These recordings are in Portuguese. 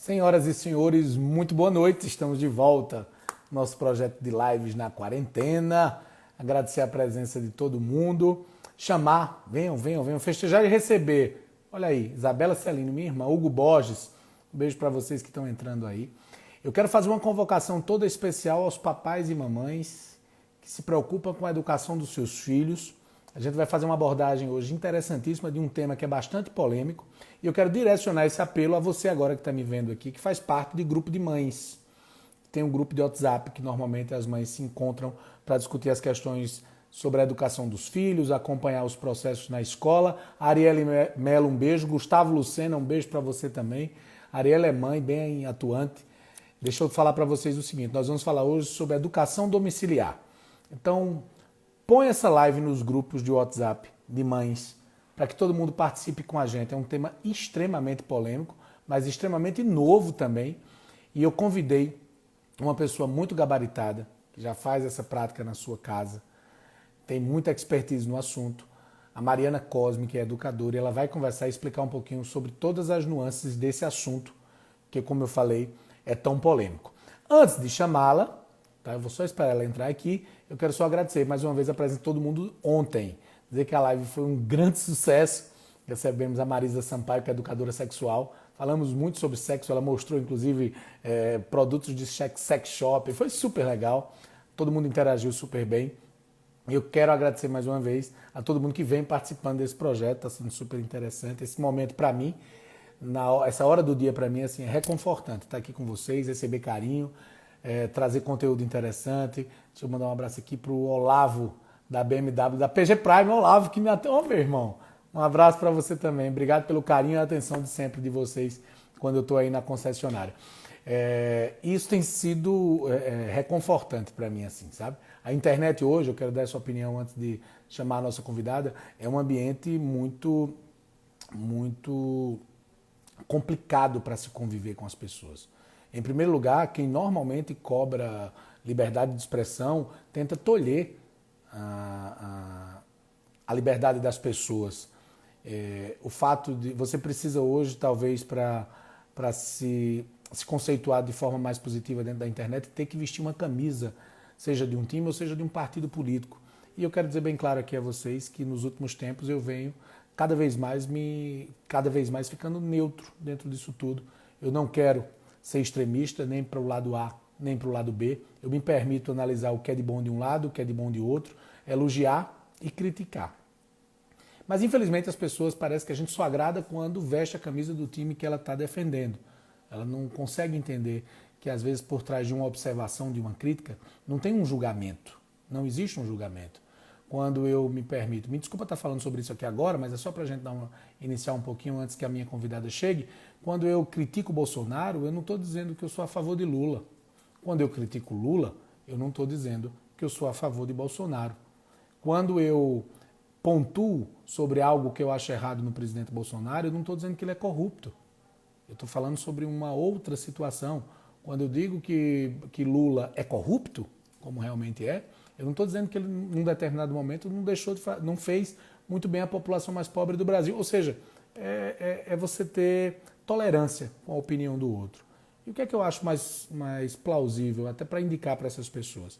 Senhoras e senhores, muito boa noite. Estamos de volta no nosso projeto de lives na quarentena. Agradecer a presença de todo mundo. Chamar, venham, festejar e receber. Olha aí, Isabela Celino, minha irmã, Hugo Borges. Um beijo para vocês que estão entrando aí. Eu quero fazer uma convocação toda especial aos papais e mamães que se preocupam com a educação dos seus filhos. A gente vai fazer uma abordagem hoje interessantíssima de um tema que é bastante polêmico e eu quero direcionar esse apelo a você agora que está me vendo aqui, que faz parte de grupo de mães. Tem um grupo de WhatsApp que normalmente as mães se encontram para discutir as questões sobre a educação dos filhos, acompanhar os processos na escola. Arielle Mello, um beijo. Gustavo Lucena, um beijo para você também. Arielle é mãe, bem atuante. Deixa eu falar para vocês o seguinte, nós vamos falar hoje sobre a educação domiciliar. Então, põe essa live nos grupos de WhatsApp de mães, para que todo mundo participe com a gente. É um tema extremamente polêmico, mas extremamente novo também. E eu convidei uma pessoa muito gabaritada, que já faz essa prática na sua casa, tem muita expertise no assunto, a Mariana Cosme, que é educadora, e ela vai conversar e explicar um pouquinho sobre todas as nuances desse assunto, que, como eu falei, é tão polêmico. Antes de chamá-la, tá? Eu vou só esperar ela entrar aqui. Eu quero só agradecer mais uma vez a presença de todo mundo ontem. Dizer que a live foi um grande sucesso. Recebemos a Marisa Sampaio, que é educadora sexual. Falamos muito sobre sexo. Ela mostrou, inclusive, produtos de sex shop. Foi super legal. Todo mundo interagiu super bem. Eu quero agradecer mais uma vez a todo mundo que vem participando desse projeto. Está sendo super interessante. Esse momento, para mim, essa hora do dia, para mim, assim, é reconfortante. Estar aqui com vocês, receber carinho. Trazer conteúdo interessante. Deixa eu mandar um abraço aqui para o Olavo, da BMW, da PG Prime. Olavo, que me atendeu, meu irmão. Um abraço para você também. Obrigado pelo carinho e a atenção de sempre de vocês quando eu estou aí na concessionária. Isso tem sido reconfortante para mim, assim, sabe? A internet hoje, eu quero dar essa opinião antes de chamar a nossa convidada, é um ambiente muito complicado para se conviver com as pessoas. Em primeiro lugar, quem normalmente cobra liberdade de expressão tenta tolher a liberdade das pessoas. O fato de você precisa hoje, talvez, para se conceituar de forma mais positiva dentro da internet, ter que vestir uma camisa, seja de um time ou seja de um partido político. E eu quero dizer bem claro aqui a vocês que nos últimos tempos eu venho cada vez mais ficando neutro dentro disso tudo. Eu não quero ser extremista nem para o lado A, nem para o lado B. Eu me permito analisar o que é de bom de um lado, o que é de bom de outro, elogiar e criticar. Mas, infelizmente, as pessoas parecem que a gente só agrada quando veste a camisa do time que ela está defendendo. Ela não consegue entender que, às vezes, por trás de uma observação, de uma crítica, não tem um julgamento. Não existe um julgamento. Quando eu me permito, me desculpa estar falando sobre isso aqui agora, mas é só para a gente iniciar um pouquinho antes que a minha convidada chegue. Quando eu critico o Bolsonaro, eu não estou dizendo que eu sou a favor de Lula. Quando eu critico Lula, eu não estou dizendo que eu sou a favor de Bolsonaro. Quando eu pontuo sobre algo que eu acho errado no presidente Bolsonaro, eu não estou dizendo que ele é corrupto. Eu estou falando sobre uma outra situação. Quando eu digo que Lula é corrupto, como realmente é, eu não estou dizendo que ele, num determinado momento, não fez muito bem a população mais pobre do Brasil. Ou seja, é você ter tolerância com a opinião do outro. E o que é que eu acho mais plausível, até para indicar para essas pessoas?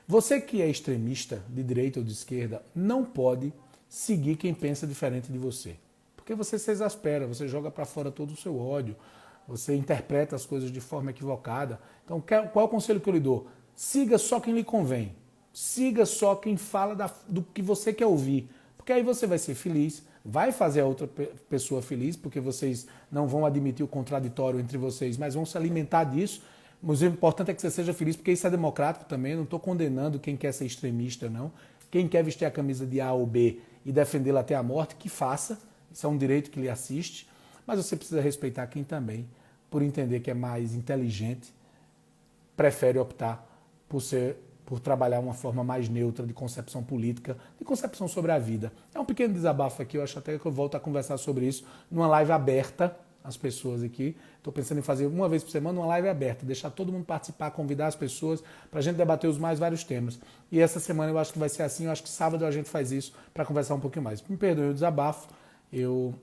Você que é extremista, de direita ou de esquerda, não pode seguir quem pensa diferente de você. Porque você se exaspera, você joga para fora todo o seu ódio, você interpreta as coisas de forma equivocada. Então, qual é o conselho que eu lhe dou? Siga só quem lhe convém. Siga só quem fala do que você quer ouvir. Porque aí você vai ser feliz, vai fazer a outra pessoa feliz, porque vocês não vão admitir o contraditório entre vocês, mas vão se alimentar disso. Mas o importante é que você seja feliz, porque isso é democrático também. Eu não estou condenando quem quer ser extremista, não. Quem quer vestir a camisa de A ou B e defendê-la até a morte, que faça. Isso é um direito que lhe assiste. Mas você precisa respeitar quem também, por entender que é mais inteligente, prefere optar por trabalhar uma forma mais neutra de concepção política, de concepção sobre a vida. É um pequeno desabafo aqui, eu acho até que eu volto a conversar sobre isso numa live aberta, as pessoas aqui. Estou pensando em fazer uma vez por semana uma live aberta, deixar todo mundo participar, convidar as pessoas para a gente debater os mais vários temas. E essa semana eu acho que vai ser assim, eu acho que sábado a gente faz isso para conversar um pouquinho mais. Me perdoe o desabafo, eu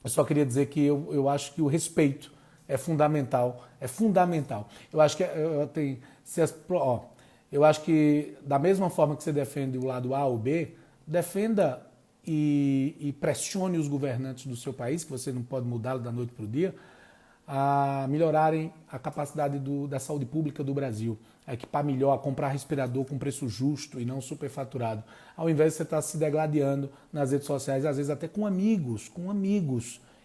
só queria dizer que eu acho que o respeito é fundamental, é fundamental. Eu acho que eu tenho, se as, ó, eu acho que da mesma forma que você defende o lado A ou B, defenda e pressione os governantes do seu país, que você não pode mudá-lo da noite para o dia, a melhorarem a capacidade da saúde pública do Brasil, a equipar melhor, a comprar respirador com preço justo e não superfaturado, ao invés de você estar se degladiando nas redes sociais, às vezes até com amigos,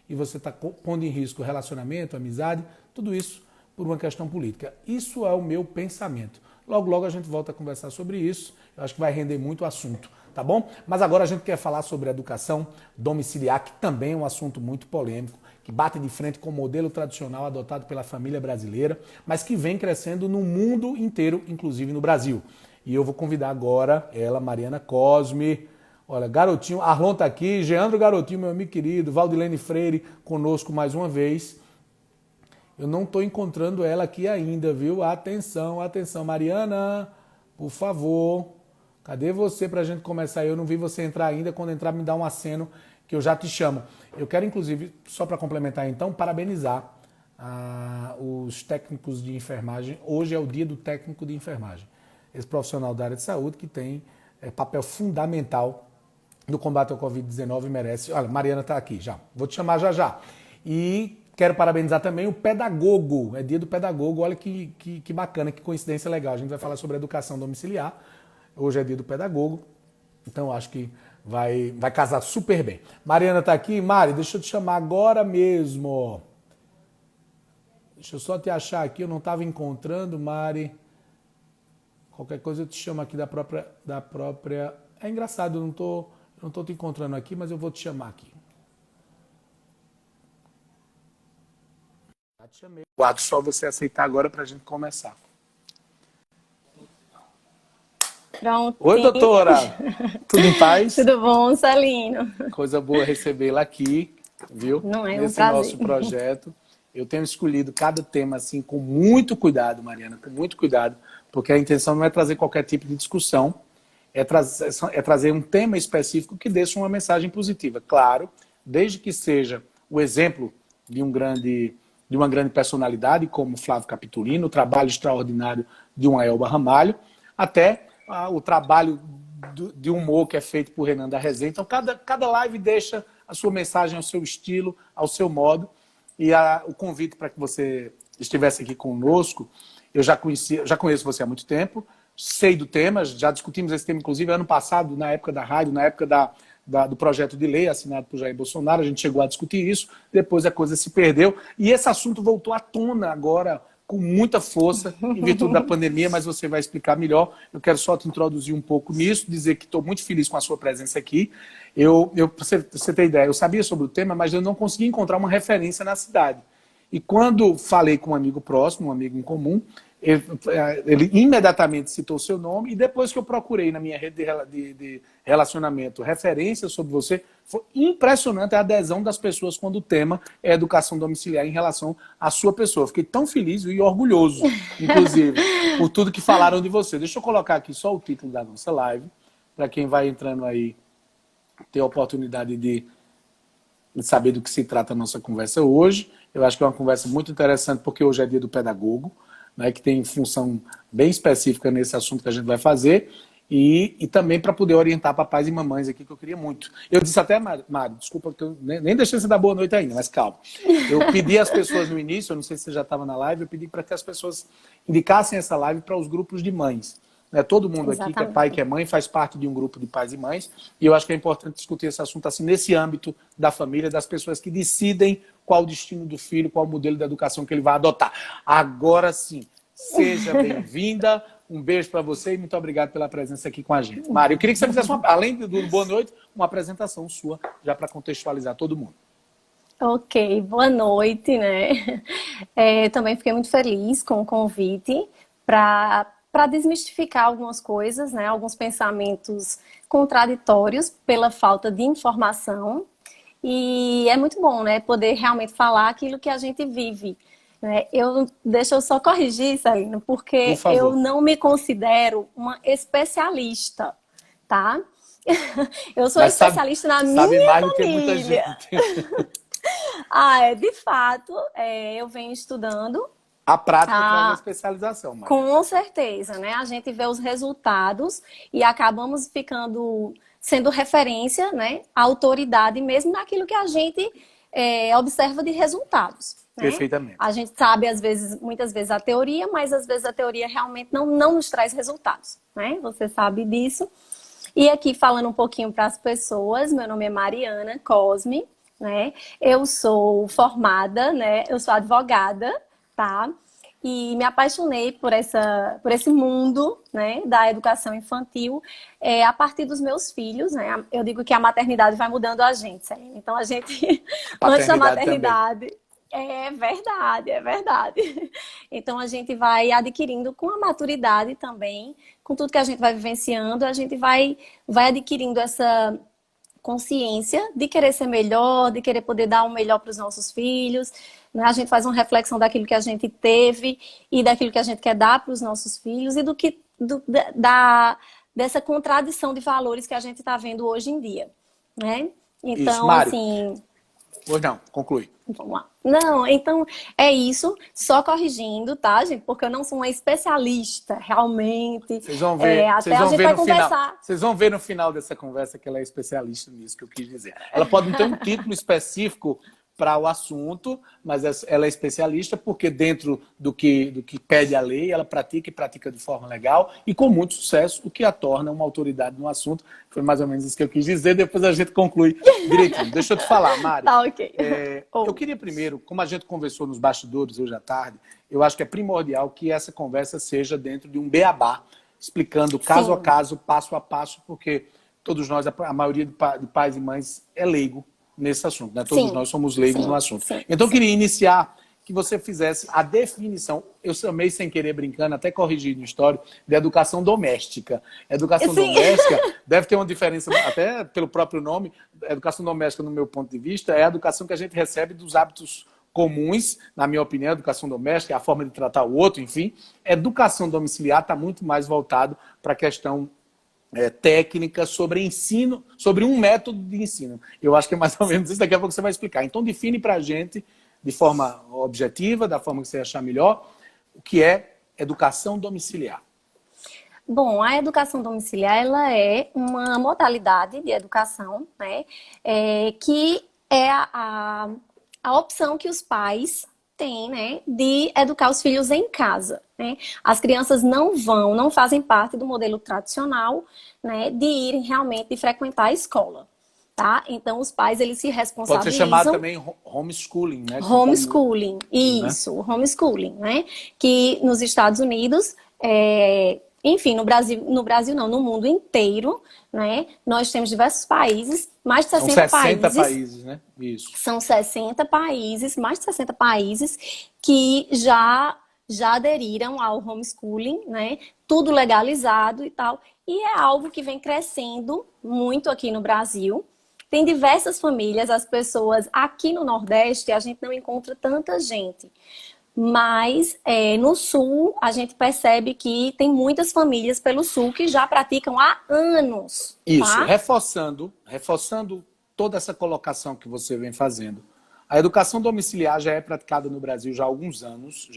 e você está pondo em risco o relacionamento, a amizade, tudo isso por uma questão política. Isso é o meu pensamento. Logo, logo a gente volta a conversar sobre isso, eu acho que vai render muito o assunto, tá bom? Mas agora a gente quer falar sobre educação domiciliar, que também é um assunto muito polêmico, que bate de frente com o modelo tradicional adotado pela família brasileira, mas que vem crescendo no mundo inteiro, inclusive no Brasil. E eu vou convidar agora ela, Mariana Cosme. Olha, Garotinho, Arlon tá aqui, Geandro Garotinho, meu amigo querido, Valdilene Freire conosco mais uma vez. Eu não estou encontrando ela aqui ainda, viu? Atenção, atenção. Mariana, por favor, cadê você para a gente começar? Eu não vi você entrar ainda, quando entrar me dá um aceno que eu já te chamo. Eu quero, inclusive, só para complementar então, parabenizar os técnicos de enfermagem. Hoje é o dia do técnico de enfermagem. Esse profissional da área de saúde que tem papel fundamental no combate ao Covid-19 merece... Olha, Mariana está aqui já, vou te chamar já já. E quero parabenizar também o pedagogo, é dia do pedagogo, olha que bacana, que coincidência legal. A gente vai falar sobre educação domiciliar, hoje é dia do pedagogo, então eu acho que vai casar super bem. Mariana está aqui. Mari, deixa eu te chamar agora mesmo. Deixa eu só te achar aqui, eu não estava encontrando, Mari. Qualquer coisa eu te chamo aqui da própria... É engraçado, eu não tô te encontrando aqui, mas eu vou te chamar aqui. Já te chamei. Guardo só você aceitar agora para a gente começar. Pronto. Oi, doutora! Tudo em paz? Tudo bom, Celino? Coisa boa recebê-la aqui, viu? Não é Nesse um prazer. nosso projeto. Eu tenho escolhido cada tema assim com muito cuidado, Mariana, com muito cuidado, porque a intenção não é trazer qualquer tipo de discussão, é trazer um tema específico que deixe uma mensagem positiva. Claro, desde que seja o exemplo de uma grande personalidade, como Flávio Capitolino, o trabalho extraordinário de uma Elba Ramalho, até o trabalho de humor que é feito por Renan da Resenha. Então, cada live deixa a sua mensagem ao seu estilo, ao seu modo. E o convite para que você estivesse aqui conosco, eu já conheço você há muito tempo, sei do tema, já discutimos esse tema, inclusive, ano passado, na época da rádio, na época do projeto de lei assinado por Jair Bolsonaro, a gente chegou a discutir isso, depois a coisa se perdeu. E esse assunto voltou à tona agora, com muita força, em virtude da pandemia, mas você vai explicar melhor. Eu quero só te introduzir um pouco nisso, dizer que estou muito feliz com a sua presença aqui. Pra você ter ideia, eu sabia sobre o tema, mas eu não consegui encontrar uma referência na cidade. E quando falei com um amigo próximo, um amigo em comum, ele imediatamente citou o seu nome, e depois que eu procurei na minha rede de relacionamento referências sobre você, foi impressionante a adesão das pessoas quando o tema é educação domiciliar em relação à sua pessoa. Fiquei tão feliz e orgulhoso, inclusive, por tudo que falaram de você. Deixa eu colocar aqui só o título da nossa live, para quem vai entrando aí ter a oportunidade de saber do que se trata a nossa conversa hoje. Eu acho que é uma conversa muito interessante, porque hoje é dia do pedagogo, né, que tem função bem específica nesse assunto que a gente vai fazer, e também para poder orientar papais e mamães aqui, que eu queria muito. Eu disse até, Mário, desculpa, que eu nem deixei você dar boa noite ainda, mas calma. Eu pedi às pessoas no início, eu não sei se você já estava na live, eu pedi para que as pessoas indicassem essa live para os grupos de mães. Né? Todo mundo aqui, que é pai, que é mãe, faz parte de um grupo de pais e mães, e eu acho que é importante discutir esse assunto assim, nesse âmbito da família, das pessoas que decidem qual o destino do filho, qual o modelo de educação que ele vai adotar. Agora sim, seja bem-vinda, um beijo para você e muito obrigado pela presença aqui com a gente. Mário, eu queria que você fizesse, além do boa noite, uma apresentação sua, já para contextualizar todo mundo. Ok, boa noite, né? Também fiquei muito feliz com o convite para desmistificar algumas coisas, né? Alguns pensamentos contraditórios pela falta de informação. E é muito bom, né? Poder realmente falar aquilo que a gente vive. Né? Deixa eu só corrigir, Celino, porque eu não me considero uma especialista, tá? Eu sou especialista na minha família. Sabe mais do que muita gente. De fato, eu venho estudando. A prática traz a especialização, Maria. Com certeza, né? A gente vê os resultados e acabamos sendo referência, né? Autoridade mesmo naquilo que a gente observa de resultados. Né? Perfeitamente. A gente sabe, muitas vezes, a teoria, mas às vezes a teoria realmente não nos traz resultados, né? Você sabe disso. E aqui, falando um pouquinho para as pessoas, meu nome é Mariana Cosme, né? Eu sou formada, né? Eu sou advogada, tá? E me apaixonei por esse mundo, né, da educação infantil a partir dos meus filhos, né? Eu digo que a maternidade vai mudando a gente, sério. Então a gente, antes da maternidade, também. É verdade, é verdade. Então a gente vai adquirindo com a maturidade também, com tudo que a gente vai vivenciando, a gente vai adquirindo essa consciência de querer ser melhor, de querer poder dar o melhor para os nossos filhos. Né? A gente faz uma reflexão daquilo que a gente teve e daquilo que a gente quer dar para os nossos filhos e dessa contradição de valores que a gente está vendo hoje em dia. Né? Então, isso, Mário. assim... Pois não, conclui. Vamos lá. Não, então é isso, só corrigindo, tá, gente? Porque eu não sou uma especialista, realmente. Vocês vão ver, até a gente vai conversar. Vocês vão ver no final dessa conversa que ela é especialista nisso que eu quis dizer. Ela pode não ter um título específico para o assunto, mas ela é especialista porque dentro do que pede a lei, ela pratica e pratica de forma legal e com muito sucesso, o que a torna uma autoridade no assunto. Foi mais ou menos isso que eu quis dizer, depois a gente conclui direitinho. Deixa eu te falar, Mari. Tá, ok. Eu queria primeiro, como a gente conversou nos bastidores hoje à tarde, eu acho que é primordial que essa conversa seja dentro de um beabá, explicando caso a caso, passo a passo, porque todos nós, a maioria de pais e mães é leigo nesse assunto, né? Todos nós somos leigos no assunto. Então eu queria iniciar que você fizesse a definição, eu chamei sem querer brincando, até corrigir no histórico, de educação doméstica. Educação doméstica deve ter uma diferença, até pelo próprio nome, educação doméstica, no meu ponto de vista, é a educação que a gente recebe dos hábitos comuns, na minha opinião, educação doméstica, a forma de tratar o outro, enfim. Educação domiciliar está muito mais voltado para a questão técnica sobre ensino, sobre um método de ensino. Eu acho que é mais ou menos isso, daqui a pouco você vai explicar. Então define para a gente, de forma objetiva, da forma que você achar melhor, o que é educação domiciliar. Bom, a educação domiciliar ela é uma modalidade de educação, né, que é a opção que os pais têm, né, de educar os filhos em casa. Né? As crianças não fazem parte do modelo tradicional, né, de irem realmente de frequentar a escola. Tá? Então, os pais, eles se responsabilizam... Pode ser chamado também homeschooling, né? Homeschooling, isso, né? Homeschooling, né? Que nos Estados Unidos, enfim, no Brasil não, no mundo inteiro, né? Nós temos diversos países, mais de 60 países. São 60 países, né? Isso. São 60 países, mais de 60 países que já aderiram ao homeschooling, né? Tudo legalizado e tal. E é algo que vem crescendo muito aqui no Brasil. Tem diversas famílias, as pessoas aqui no Nordeste, a gente não encontra tanta gente. Mas no Sul, a gente percebe que tem muitas famílias pelo Sul que já praticam há anos. Isso, tá? reforçando toda essa colocação que você vem fazendo. A educação domiciliar já é praticada no Brasil já há alguns anos.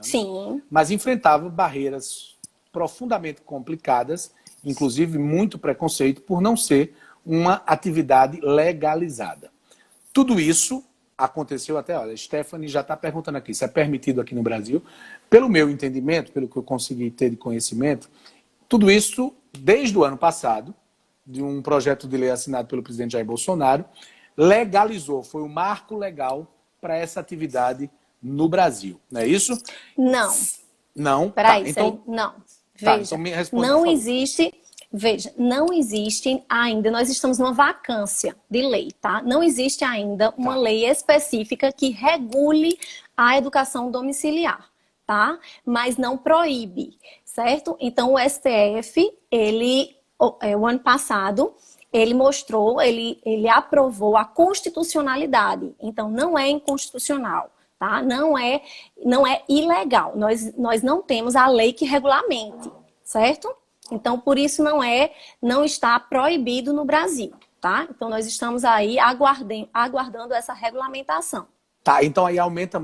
Sim. Mas enfrentava barreiras profundamente complicadas, inclusive muito preconceito, por não ser uma atividade legalizada. Tudo isso aconteceu até, olha, a Stephanie já está perguntando aqui, se é permitido aqui no Brasil. Pelo meu entendimento, pelo que eu consegui ter de conhecimento, tudo isso desde o ano passado, de um projeto de lei assinado pelo presidente Jair Bolsonaro, legalizou, foi o marco legal para essa atividade no Brasil, não é isso? Não. Não? Peraí, tá, então, não. Veja, então me responde, não existe... Veja, não existe ainda, nós estamos numa vacância de lei, tá? Não existe ainda uma lei específica que regule a educação domiciliar, tá? Mas não proíbe, certo? Então o STF, o ano passado, ele mostrou, ele aprovou a constitucionalidade. Então não é inconstitucional, tá? Não é ilegal. Nós não temos a lei que regulamente, certo? Então, por isso não está proibido no Brasil. tá? Então, nós estamos aí aguardando essa regulamentação. Tá, então aí aumenta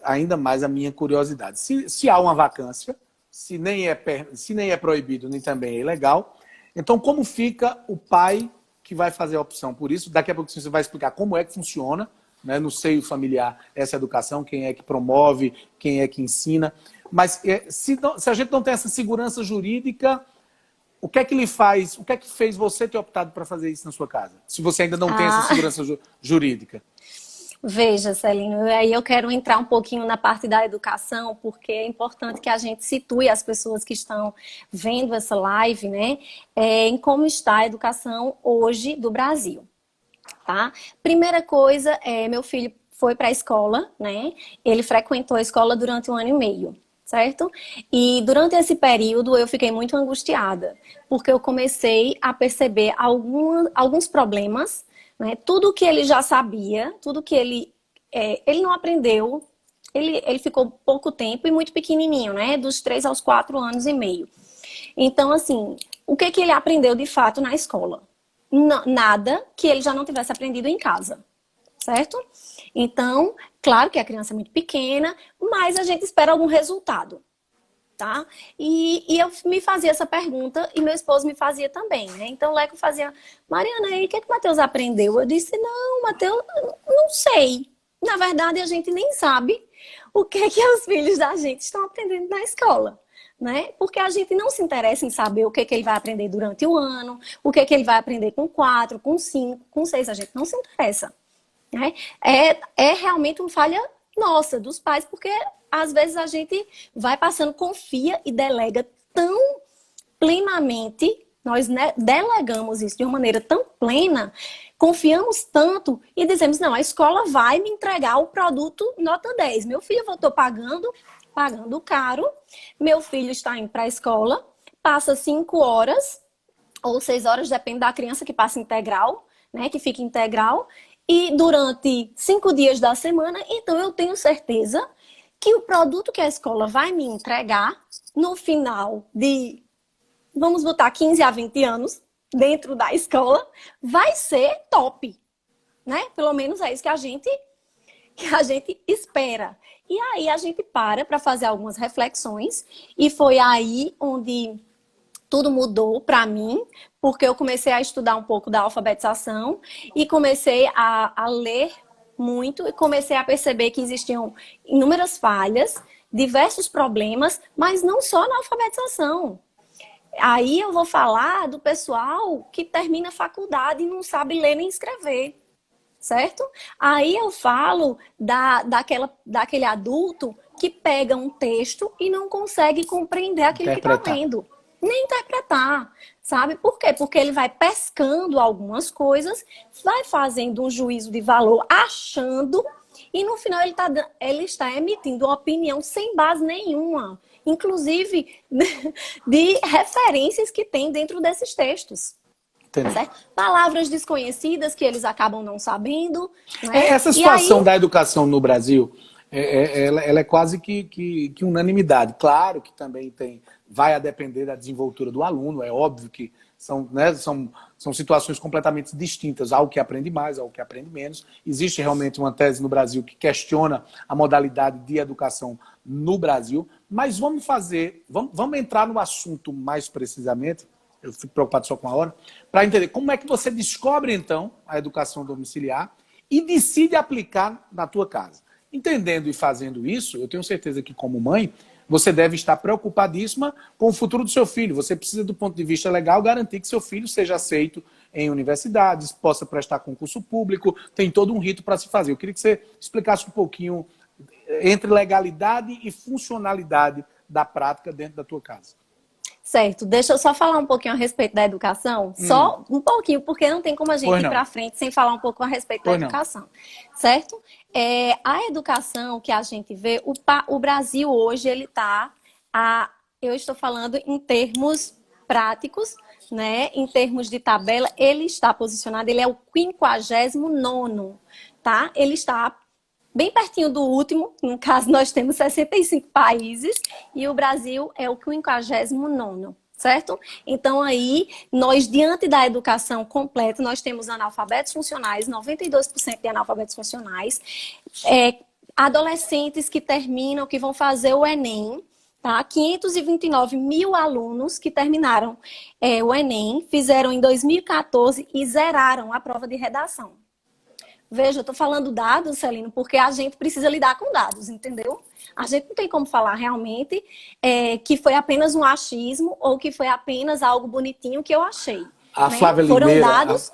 ainda mais a minha curiosidade. Se há uma vacância, se nem é proibido, nem também é ilegal, então como fica o pai que vai fazer a opção por isso? Daqui a pouco você vai explicar como é que funciona, né, no seio familiar essa educação, quem é que promove, quem é que ensina. Mas se a gente não tem essa segurança jurídica, o que é que lhe faz, o que é que fez você ter optado para fazer isso na sua casa? Se você ainda não tem essa segurança jurídica. Veja, Celino, aí eu quero entrar um pouquinho na parte da educação, porque é importante que a gente situe as pessoas que estão vendo essa live, né, em como está a educação hoje do Brasil, tá? Primeira coisa, meu filho foi para a escola, né, ele frequentou a escola durante 1 ano e meio, certo? E durante esse período eu fiquei muito angustiada, porque eu comecei a perceber alguns problemas, né? Tudo que ele já sabia, tudo que ele não aprendeu, ele ficou pouco tempo e muito pequenininho, né? Dos 3 aos 4 anos e meio. Então, assim, o que ele aprendeu de fato na escola? Nada que ele já não tivesse aprendido em casa, certo? Então, claro que a criança é muito pequena, mas a gente espera algum resultado. Tá? E eu me fazia essa pergunta e meu esposo me fazia também, né? Então o Leco fazia, Mariana, e o que é que o Matheus aprendeu? Eu disse, não, Matheus, não sei. Na verdade, a gente nem sabe o que é que os filhos da gente estão aprendendo na escola, né? Porque a gente não se interessa em saber o que é que ele vai aprender durante o ano, o que é que ele vai aprender com 4, com 5, com 6, a gente não se interessa, né? É realmente uma falha nossa, dos pais, porque às vezes a gente vai passando, confia e delega tão plenamente, nós, né, delegamos isso de uma maneira tão plena, confiamos tanto e dizemos, não, a escola vai me entregar o produto nota 10. Meu filho, eu estou pagando caro, meu filho está indo para a escola, passa 5 horas ou 6 horas, depende da criança que passa integral, né, que fica integral, e durante 5 dias da semana, então eu tenho certeza que o produto que a escola vai me entregar no final de, vamos botar 15 a 20 anos dentro da escola, vai ser top, né? Pelo menos é isso que a gente espera. E aí a gente para fazer algumas reflexões e foi aí onde tudo mudou para mim, porque eu comecei a estudar um pouco da alfabetização e comecei a ler muito e comecei a perceber que existiam inúmeras falhas, diversos problemas, mas não só na alfabetização. Aí eu vou falar do pessoal que termina a faculdade e não sabe ler nem escrever, certo? Aí eu falo daquele adulto que pega um texto e não consegue compreender aquilo que está lendo. Nem interpretar, sabe? Por quê? Porque ele vai pescando algumas coisas, vai fazendo um juízo de valor, achando, e no final ele está emitindo uma opinião sem base nenhuma, inclusive de referências que tem dentro desses textos. Certo? Palavras desconhecidas que eles acabam não sabendo. Né? Essa situação da educação no Brasil, ela é quase que unanimidade. Claro que também vai a depender da desenvoltura do aluno, é óbvio que são situações completamente distintas, ao que aprende mais, ao que aprende menos. Existe realmente uma tese no Brasil que questiona a modalidade de educação no Brasil, mas vamos entrar no assunto mais precisamente, eu fico preocupado só com a hora, para entender como é que você descobre, então, a educação domiciliar e decide aplicar na tua casa. Entendendo e fazendo isso, eu tenho certeza que, como mãe, você deve estar preocupadíssima com o futuro do seu filho. Você precisa, do ponto de vista legal, garantir que seu filho seja aceito em universidades, possa prestar concurso público, tem todo um rito para se fazer. Eu queria que você explicasse um pouquinho entre legalidade e funcionalidade da prática dentro da tua casa. Certo, deixa eu só falar um pouquinho a respeito da educação, só um pouquinho, porque não tem como a gente ir para frente sem falar um pouco a respeito da educação, certo? A educação que a gente vê, o Brasil hoje, ele está, eu estou falando em termos práticos, né? Em termos de tabela, ele está posicionado, ele é o 59º, tá? Ele está bem pertinho do último, no caso nós temos 65 países e o Brasil é o 59º, certo? Então aí, nós, diante da educação completa, nós temos analfabetos funcionais, 92% de analfabetos funcionais, adolescentes que terminam, que vão fazer o Enem, tá? 529 mil alunos que terminaram o Enem, fizeram em 2014 e zeraram a prova de redação. Veja, eu estou falando dados, Celino, porque a gente precisa lidar com dados, entendeu? A gente não tem como falar realmente que foi apenas um achismo ou que foi apenas algo bonitinho que eu achei. A né? Flávia Foram Limeira, dados...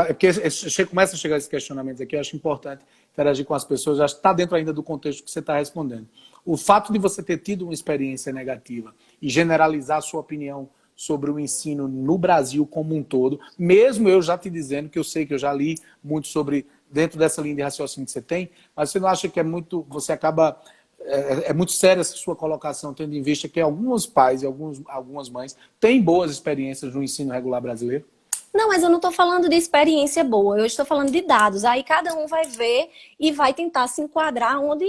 porque começa a chegar esses questionamentos aqui, eu acho importante interagir com as pessoas, acho que está dentro ainda do contexto que você está respondendo. O fato de você ter tido uma experiência negativa e generalizar a sua opinião sobre o ensino no Brasil como um todo, mesmo eu já te dizendo que eu sei que eu já li muito sobre, dentro dessa linha de raciocínio que você tem, mas você não acha que você acaba... É muito séria essa sua colocação, tendo em vista que alguns pais e algumas mães têm boas experiências no ensino regular brasileiro? Não, mas eu não estou falando de experiência boa, eu estou falando de dados. Aí cada um vai ver e vai tentar se enquadrar onde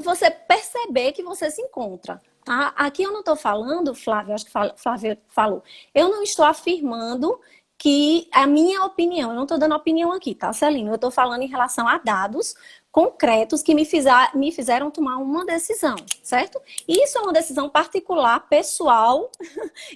você perceber que você se encontra. Tá? Aqui eu não estou falando, Flávia, acho que Flávia falou, eu não estou afirmando que a minha opinião, eu não estou dando opinião aqui, tá, Celino? Eu estou falando em relação a dados concretos que me fizeram tomar uma decisão, certo? Isso é uma decisão particular, pessoal,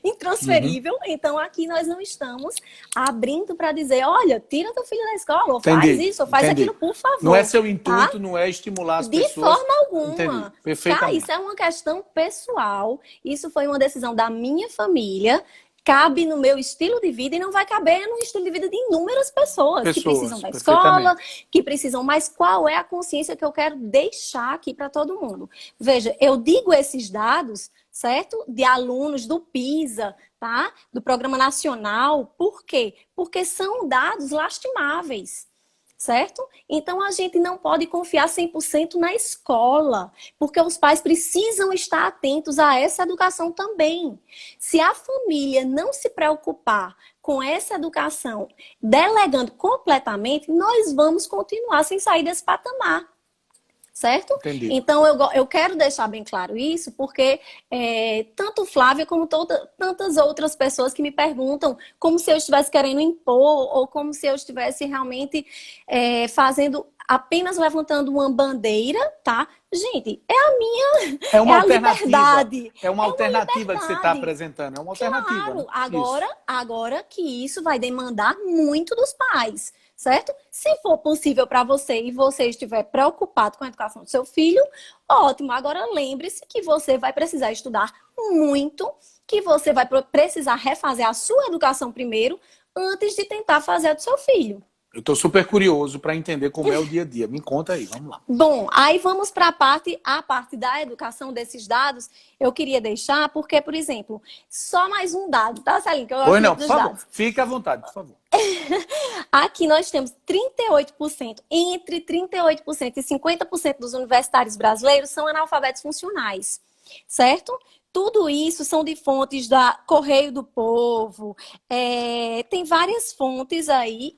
intransferível. Então aqui nós não estamos abrindo para dizer, olha, tira teu filho da escola, ou faz isso, ou faz aquilo, por favor. Não é seu intuito, tá? não é estimular as de pessoas. De forma alguma. Entendi. Perfeitamente. Tá? Isso é uma questão pessoal, isso foi uma decisão da minha família, cabe no meu estilo de vida e não vai caber no estilo de vida de inúmeras pessoas que precisam da escola, que precisam, mas qual é a consciência que eu quero deixar aqui para todo mundo? Veja, eu digo esses dados, certo? De alunos do PISA, tá? Do Programa Nacional, por quê? Porque são dados lastimáveis. Certo? Então, a gente não pode confiar 100% na escola, porque os pais precisam estar atentos a essa educação também. Se a família não se preocupar com essa educação, delegando completamente, nós vamos continuar sem sair desse patamar. Certo? Entendi. Então, eu quero deixar bem claro isso, porque tanto Flávia como tantas outras pessoas que me perguntam como se eu estivesse querendo impor ou como se eu estivesse realmente apenas levantando uma bandeira, tá? Gente, é a minha liberdade. É uma alternativa que você está apresentando. É uma alternativa. Claro, agora que isso vai demandar muito dos pais. Certo? Se for possível para você e você estiver preocupado com a educação do seu filho, ótimo. Agora lembre-se que você vai precisar estudar muito, que você vai precisar refazer a sua educação primeiro, antes de tentar fazer a do seu filho. Eu estou super curioso para entender como é o dia a dia. Me conta aí, vamos lá. Bom, aí vamos para a parte da educação desses dados, eu queria deixar, porque, por exemplo, só mais um dado, tá, Celine? Que eu gosto muito dos dados. Fique à vontade, por favor. Aqui nós temos 38%, entre 38% e 50% dos universitários brasileiros são analfabetos funcionais, certo? Tudo isso são de fontes da Correio do Povo, tem várias fontes aí,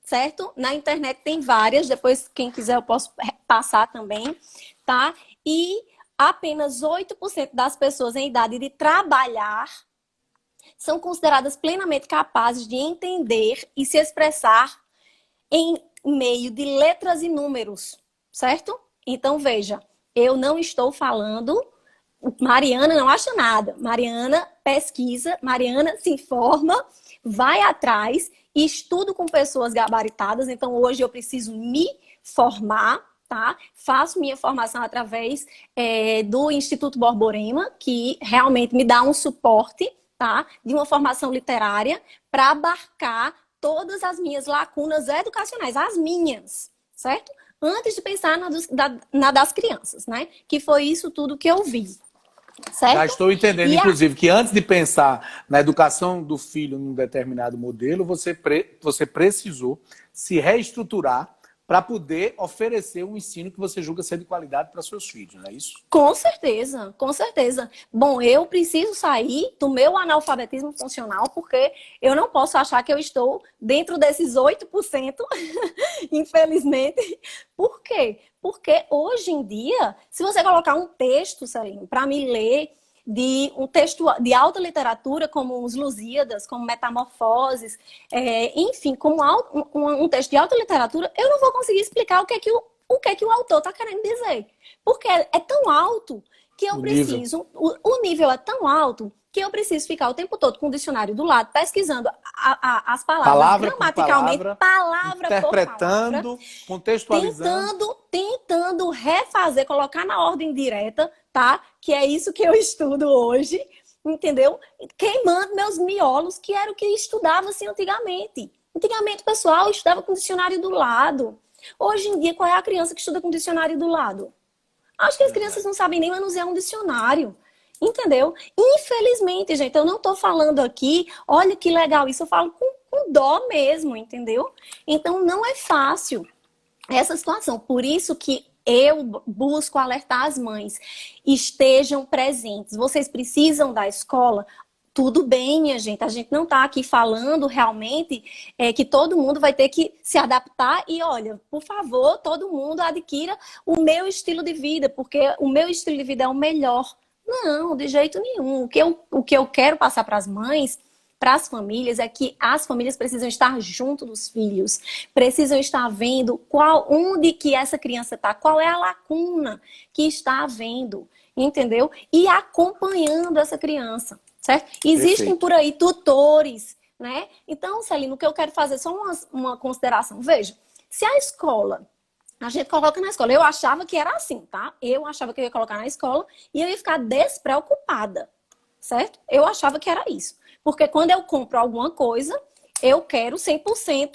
certo? Na internet tem várias, depois quem quiser eu posso passar também, tá? E apenas 8% das pessoas em idade de trabalhar são consideradas plenamente capazes de entender e se expressar em meio de letras e números, certo? Então, veja, eu não estou falando... Mariana não acha nada. Mariana pesquisa, Mariana se informa, vai atrás e estudo com pessoas gabaritadas. Então, hoje eu preciso me formar, tá? Faço minha formação através do Instituto Borborema, que realmente me dá um suporte, tá? De uma formação literária para abarcar todas as minhas lacunas educacionais, as minhas, certo? Antes de pensar na das crianças, né? Que foi isso tudo que eu vi. Certo? Já estou entendendo, inclusive, que antes de pensar na educação do filho num determinado modelo, você precisou se reestruturar para poder oferecer um ensino que você julga ser de qualidade para seus filhos, não é isso? Com certeza, com certeza. Bom, eu preciso sair do meu analfabetismo funcional, porque eu não posso achar que eu estou dentro desses 8%, infelizmente. Por quê? Porque hoje em dia, se você colocar um texto, Celine, para me ler, de um texto de alta literatura, como os Lusíadas, como Metamorfoses, enfim, como um texto de alta literatura, eu não vou conseguir explicar o que é que o autor está querendo dizer. Porque é tão alto que eu preciso... O nível é tão alto que eu preciso ficar o tempo todo com o dicionário do lado, pesquisando as palavras gramaticalmente, palavra interpretando, por palavra, contextualizando. tentando refazer, colocar na ordem direta, tá? Que é isso que eu estudo hoje, entendeu? Queimando meus miolos, que era o que eu estudava assim antigamente. Antigamente, pessoal, estudava com o dicionário do lado. Hoje em dia, qual é a criança que estuda com o dicionário do lado? Acho que as crianças não sabem nem manusear um dicionário. Entendeu? Infelizmente, gente, eu não tô falando aqui, olha que legal, isso eu falo com dó mesmo, entendeu? Então, não é fácil essa situação. Por isso que eu busco alertar as mães. Estejam presentes. Vocês precisam da escola? Tudo bem, minha gente. A gente não tá aqui falando realmente que todo mundo vai ter que se adaptar. E olha, por favor, todo mundo adquira o meu estilo de vida, porque o meu estilo de vida é o melhor. Não, de jeito nenhum. O que eu quero passar para as mães, para as famílias, é que as famílias precisam estar junto dos filhos, precisam estar vendo onde que essa criança está, qual é a lacuna que está havendo, entendeu? E acompanhando essa criança, certo? Existem por aí tutores, né? Então, Celina, o que eu quero fazer é só uma consideração. Veja, se a escola... A gente coloca na escola. Eu achava que era assim, tá? Eu achava que eu ia colocar na escola e eu ia ficar despreocupada, certo? Eu achava que era isso. Porque quando eu compro alguma coisa, eu quero 100%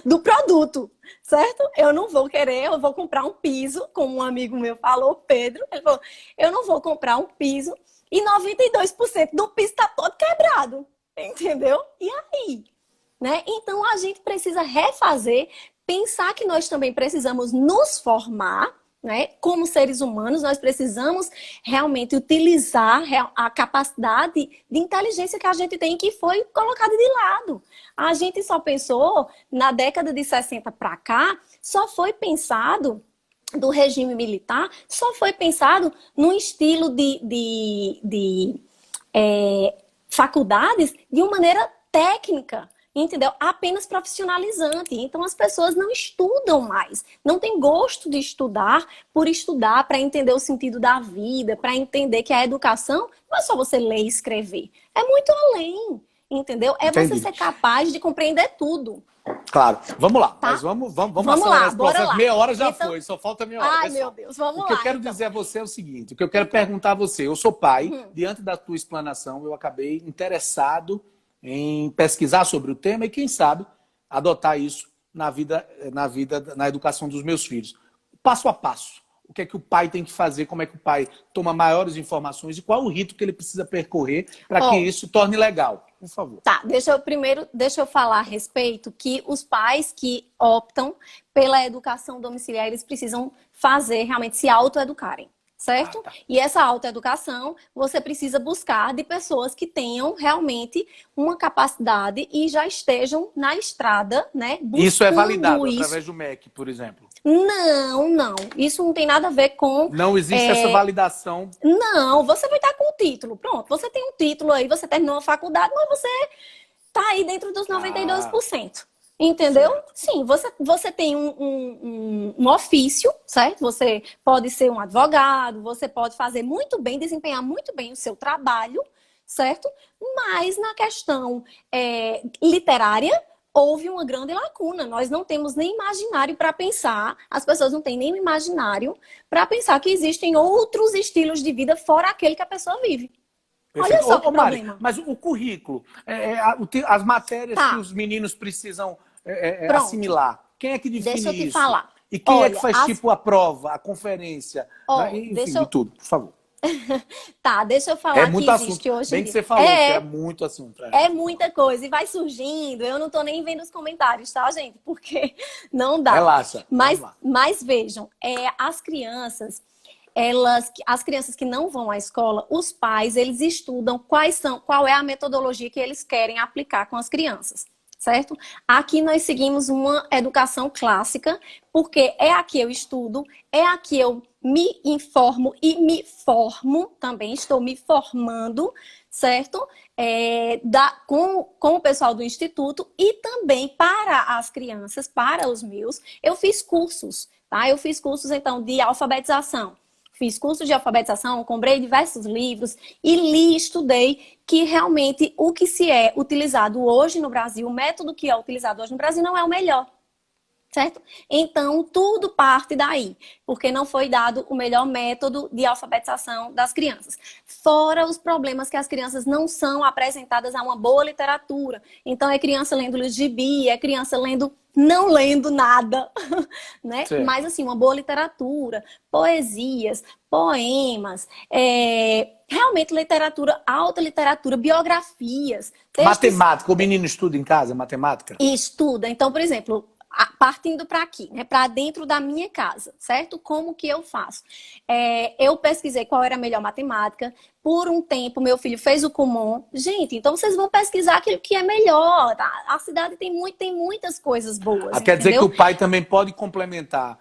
do produto, certo? Eu não vou querer, eu vou comprar um piso, como um amigo meu falou, Pedro. Ele falou, eu não vou comprar um piso e 92% do piso está todo quebrado, entendeu? E aí? Né? Então, a gente precisa refazer, pensar que nós também precisamos nos formar, né? Como seres humanos, nós precisamos realmente utilizar a capacidade de inteligência que a gente tem, que foi colocada de lado. A gente só pensou, na década de 60 para cá, só foi pensado, do regime militar, só foi pensado num estilo de faculdades de uma maneira técnica, entendeu? Apenas profissionalizante. Então as pessoas não estudam mais, não tem gosto de estudar por estudar, para entender o sentido da vida, para entender que a educação não é só você ler e escrever, é muito além, entendeu? É Entendi. você ser capaz de compreender tudo. Claro, vamos lá, Tá? mas vamos Vamos acelerar lá, esse bora processo. lá. Meia hora já Então... foi, só falta meia hora. Ai, pessoal. meu Deus, vamos lá. O que eu quero dizer a você é o seguinte, o que eu quero perguntar a você, eu sou pai, diante da tua explanação, eu acabei interessado em pesquisar sobre o tema e, quem sabe, adotar isso na educação dos meus filhos. Passo a passo. O que é que o pai tem que fazer, como é que o pai toma maiores informações e qual o rito que ele precisa percorrer para que isso torne legal. Por favor. Tá, deixa eu falar a respeito que os pais que optam pela educação domiciliar, eles precisam fazer, realmente se autoeducarem. Certo? Tá. E essa autoeducação você precisa buscar de pessoas que tenham realmente uma capacidade e já estejam na estrada, né? Isso é validado isso. através do MEC, por exemplo? Não. Isso não tem nada a ver com... Não existe essa validação? Não, você vai estar com o título. Pronto, você tem um título aí, você terminou a faculdade, mas você tá aí dentro dos 92%. Entendeu? Certo. Sim, você tem um ofício, certo? Você pode ser um advogado, você pode fazer muito bem, desempenhar muito bem o seu trabalho, certo? Mas na questão literária, houve uma grande lacuna. Nós não temos nem imaginário para pensar, as pessoas não têm nem imaginário para pensar que existem outros estilos de vida fora aquele que a pessoa vive. Perfeito. Olha só que Mari, problema. mas o currículo, as matérias que os meninos precisam assimilar, quem é que define isso? Deixa eu te falar. E quem é que faz tipo a prova, a conferência, enfim, de tudo, por favor. Tá, deixa eu falar muito que assunto. existe hoje. Bem que você falou, que é muito assunto. É muita coisa e vai surgindo. Eu não tô nem vendo os comentários, tá, gente? Porque não dá. Relaxa. Mas vejam, as crianças que não vão à escola, os pais, eles estudam qual é a metodologia que eles querem aplicar com as crianças, certo? Aqui nós seguimos uma educação clássica, porque é aqui eu estudo, é aqui eu me informo e me formo também, estou me formando, certo? Com o pessoal do Instituto e também para as crianças, para os meus, eu fiz cursos, tá? Eu fiz cursos, então, de alfabetização. Fiz curso de alfabetização, comprei diversos livros e li, estudei que realmente o que se é utilizado hoje no Brasil, o método que é utilizado hoje no Brasil não é o melhor, certo? Então, tudo parte daí, porque não foi dado o melhor método de alfabetização das crianças. Fora os problemas que as crianças não são apresentadas a uma boa literatura. Então, é criança lendo livros de gibi, é criança não lendo nada, né? Certo. Mas, assim, uma boa literatura, poesias, poemas, realmente literatura, alta literatura, biografias. Matemática, o menino estuda em casa matemática? Estuda. Então, por exemplo, partindo para aqui, né, para dentro da minha casa, certo? Como que eu faço? Eu pesquisei qual era a melhor matemática. Por um tempo, meu filho fez o Kumon. Gente, então vocês vão pesquisar aquilo que é melhor. Tá? A cidade tem muitas coisas boas. Quer dizer que o pai também pode complementar.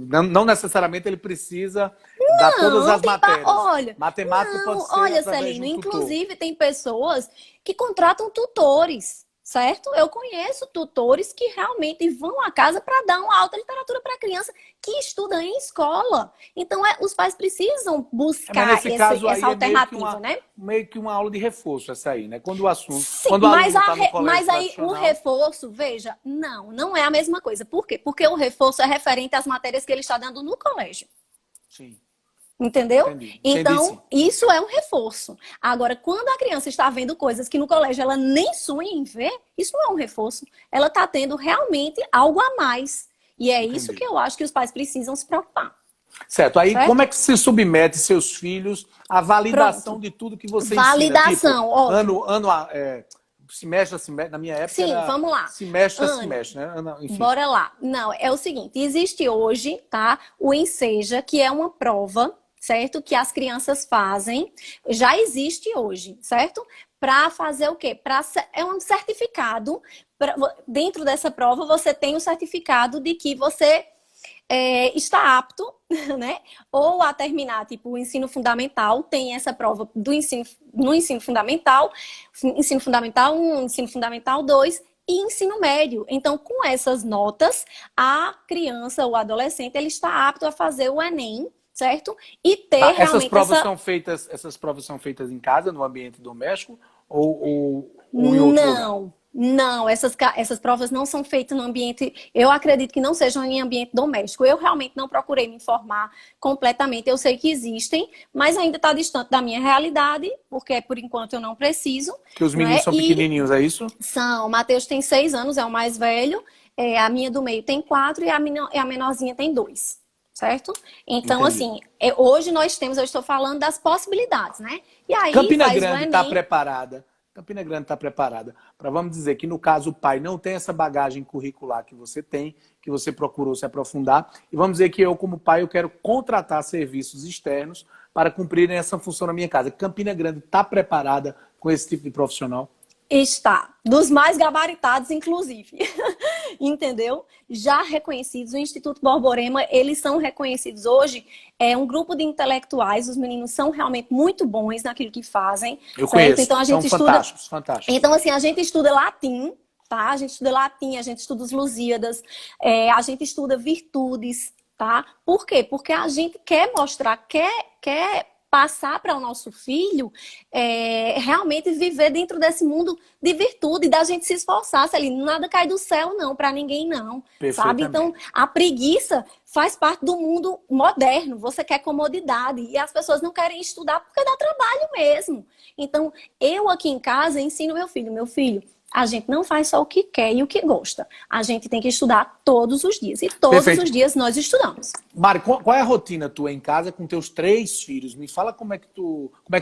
Não necessariamente ele precisa dar todas as matérias. Olha, matemática pode ser olha, através Celino, de um tutor. inclusive tem pessoas que contratam tutores. Certo? Eu conheço tutores que realmente vão à casa para dar uma alta literatura para a criança que estuda em escola. Então, os pais precisam buscar essa alternativa, né? Meio que uma aula de reforço essa aí, né? Quando o assunto... Sim, quando mas aí o reforço, veja, não é a mesma coisa. Por quê? Porque o reforço é referente às matérias que ele está dando no colégio. Sim. Entendeu? Entendi. Então, isso é um reforço. Agora, quando a criança está vendo coisas que no colégio ela nem sonha em ver, isso não é um reforço. Ela está tendo realmente algo a mais. E é isso que eu acho que os pais precisam se preocupar. Certo. Aí, como é que se submete seus filhos à validação de tudo que você ensina? Validação, semestre a semestre, na minha época sim, vamos lá. Semestre a semestre, né? Enfim. Bora lá. Não, é o seguinte, existe hoje, tá, o Enseja, que é uma prova, certo? Que as crianças fazem, já existe hoje, certo? Para fazer o quê? É um certificado, dentro dessa prova você tem o certificado de que você está apto, né? Ou a terminar, tipo, o ensino fundamental, tem essa prova no ensino fundamental 1, ensino fundamental 2 e ensino médio. Então, com essas notas, a criança ou adolescente, ele está apto a fazer o Enem, certo? E ter realmente essas provas são feitas em casa, no ambiente doméstico, ou em outro lugar? Não, essas provas não são feitas no ambiente, eu acredito que não sejam em ambiente doméstico. Eu realmente não procurei me informar completamente. Eu sei que existem, mas ainda está distante da minha realidade, porque por enquanto eu não preciso. Porque os meninos são pequenininhos, é isso? São. O Matheus tem 6 anos, é o mais velho. A minha do meio tem 4 e a menorzinha tem 2. Certo? Então, assim, hoje eu estou falando das possibilidades, né? E aí, Campina Grande está preparada. Campina Grande está preparada para, vamos dizer, que no caso o pai não tem essa bagagem curricular que você tem, que você procurou se aprofundar, e vamos dizer que eu, como pai, eu quero contratar serviços externos para cumprirem essa função na minha casa. Campina Grande está preparada com esse tipo de profissional? Está. Dos mais gabaritados, inclusive. Entendeu? Já reconhecidos. O Instituto Borborema, eles são reconhecidos hoje. É um grupo de intelectuais. Os meninos são realmente muito bons naquilo que fazem. Eu conheço. Então, a gente são fantásticos, fantásticos. Então, assim, a gente estuda latim, tá? A gente estuda latim, a gente estuda os Lusíadas, a gente estuda virtudes, tá? Por quê? Porque a gente quer mostrar, quer passar para o nosso filho realmente viver dentro desse mundo de virtude, da gente se esforçar, Celino. Nada cai do céu, não, para ninguém, não. Sabe? Então, a preguiça faz parte do mundo moderno. Você quer comodidade. E as pessoas não querem estudar porque dá trabalho mesmo. Então, eu aqui em casa ensino meu filho, a gente não faz só o que quer e o que gosta. A gente tem que estudar todos os dias. E todos os dias nós estudamos. Mari, qual é a rotina tua em casa com teus 3 filhos? Me fala como é que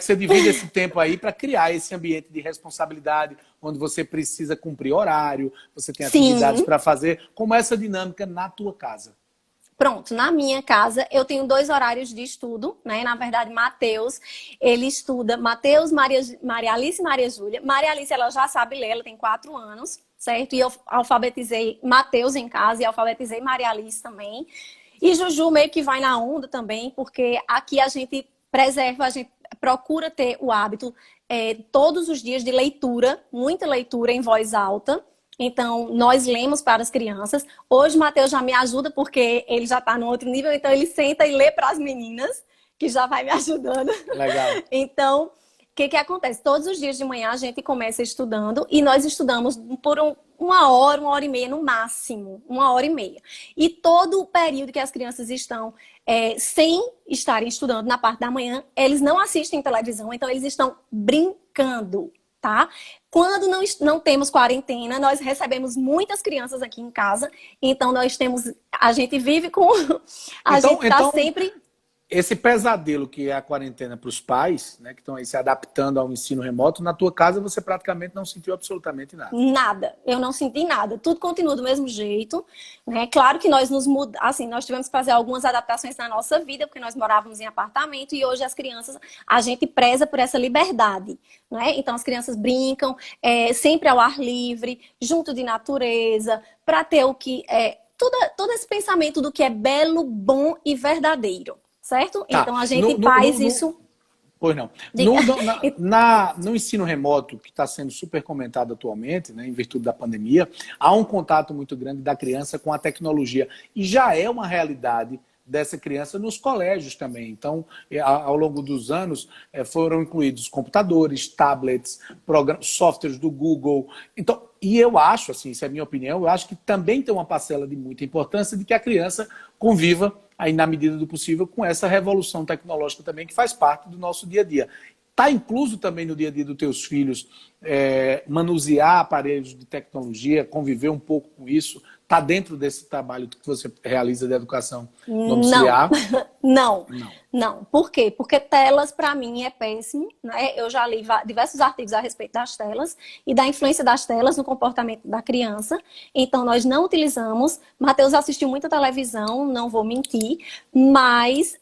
você divide esse tempo aí para criar esse ambiente de responsabilidade, onde você precisa cumprir horário, você tem atividades para fazer. Como é essa dinâmica na tua casa? Pronto, na minha casa eu tenho 2 horários de estudo, né? Na verdade, Matheus, ele estuda Maria Alice e Maria Júlia. Maria Alice, ela já sabe ler, ela tem 4 anos, certo? E eu alfabetizei Matheus em casa e alfabetizei Maria Alice também. E Juju meio que vai na onda também, porque aqui a gente preserva, a gente procura ter o hábito todos os dias de leitura, muita leitura em voz alta. Então, nós lemos para as crianças. Hoje, o Matheus já me ajuda, porque ele já está no outro nível, então ele senta e lê para as meninas, que já vai me ajudando. Legal. Então, o que acontece? Todos os dias de manhã a gente começa estudando, e nós estudamos por uma hora e meia no máximo, 1h30. E todo o período que as crianças estão sem estarem estudando na parte da manhã, eles não assistem televisão, então eles estão brincando. Tá? Quando não temos quarentena, nós recebemos muitas crianças aqui em casa, então a gente vive com... A gente tá sempre... Esse pesadelo que é a quarentena para os pais, né, que estão aí se adaptando ao ensino remoto, na tua casa você praticamente não sentiu absolutamente nada. Nada, eu não senti nada. Tudo continua do mesmo jeito, né? Claro que nós nós tivemos que fazer algumas adaptações na nossa vida, porque nós morávamos em apartamento e hoje as crianças, a gente preza por essa liberdade, né? Então as crianças brincam sempre ao ar livre, junto de natureza, para ter o que todo esse pensamento do que é belo, bom e verdadeiro. Certo? Tá. Então a gente faz isso. Pois não. No ensino remoto, que está sendo super comentado atualmente, né, em virtude da pandemia, há um contato muito grande da criança com a tecnologia. E já é uma realidade dessa criança nos colégios também. Então, ao longo dos anos, foram incluídos computadores, tablets, softwares do Google. Então, e eu acho, assim, isso é a minha opinião, eu acho que também tem uma parcela de muita importância de que a criança conviva, aí na medida do possível, com essa revolução tecnológica também, que faz parte do nosso dia a dia. Está incluso também no dia a dia dos teus filhos manusear aparelhos de tecnologia, conviver um pouco com isso? Está dentro desse trabalho que você realiza de educação domiciliar? Não. Por quê? Porque telas, para mim, é péssimo, né? Eu já li diversos artigos a respeito das telas e da influência das telas no comportamento da criança. Então, nós não utilizamos. Matheus assistiu muita televisão, não vou mentir, mas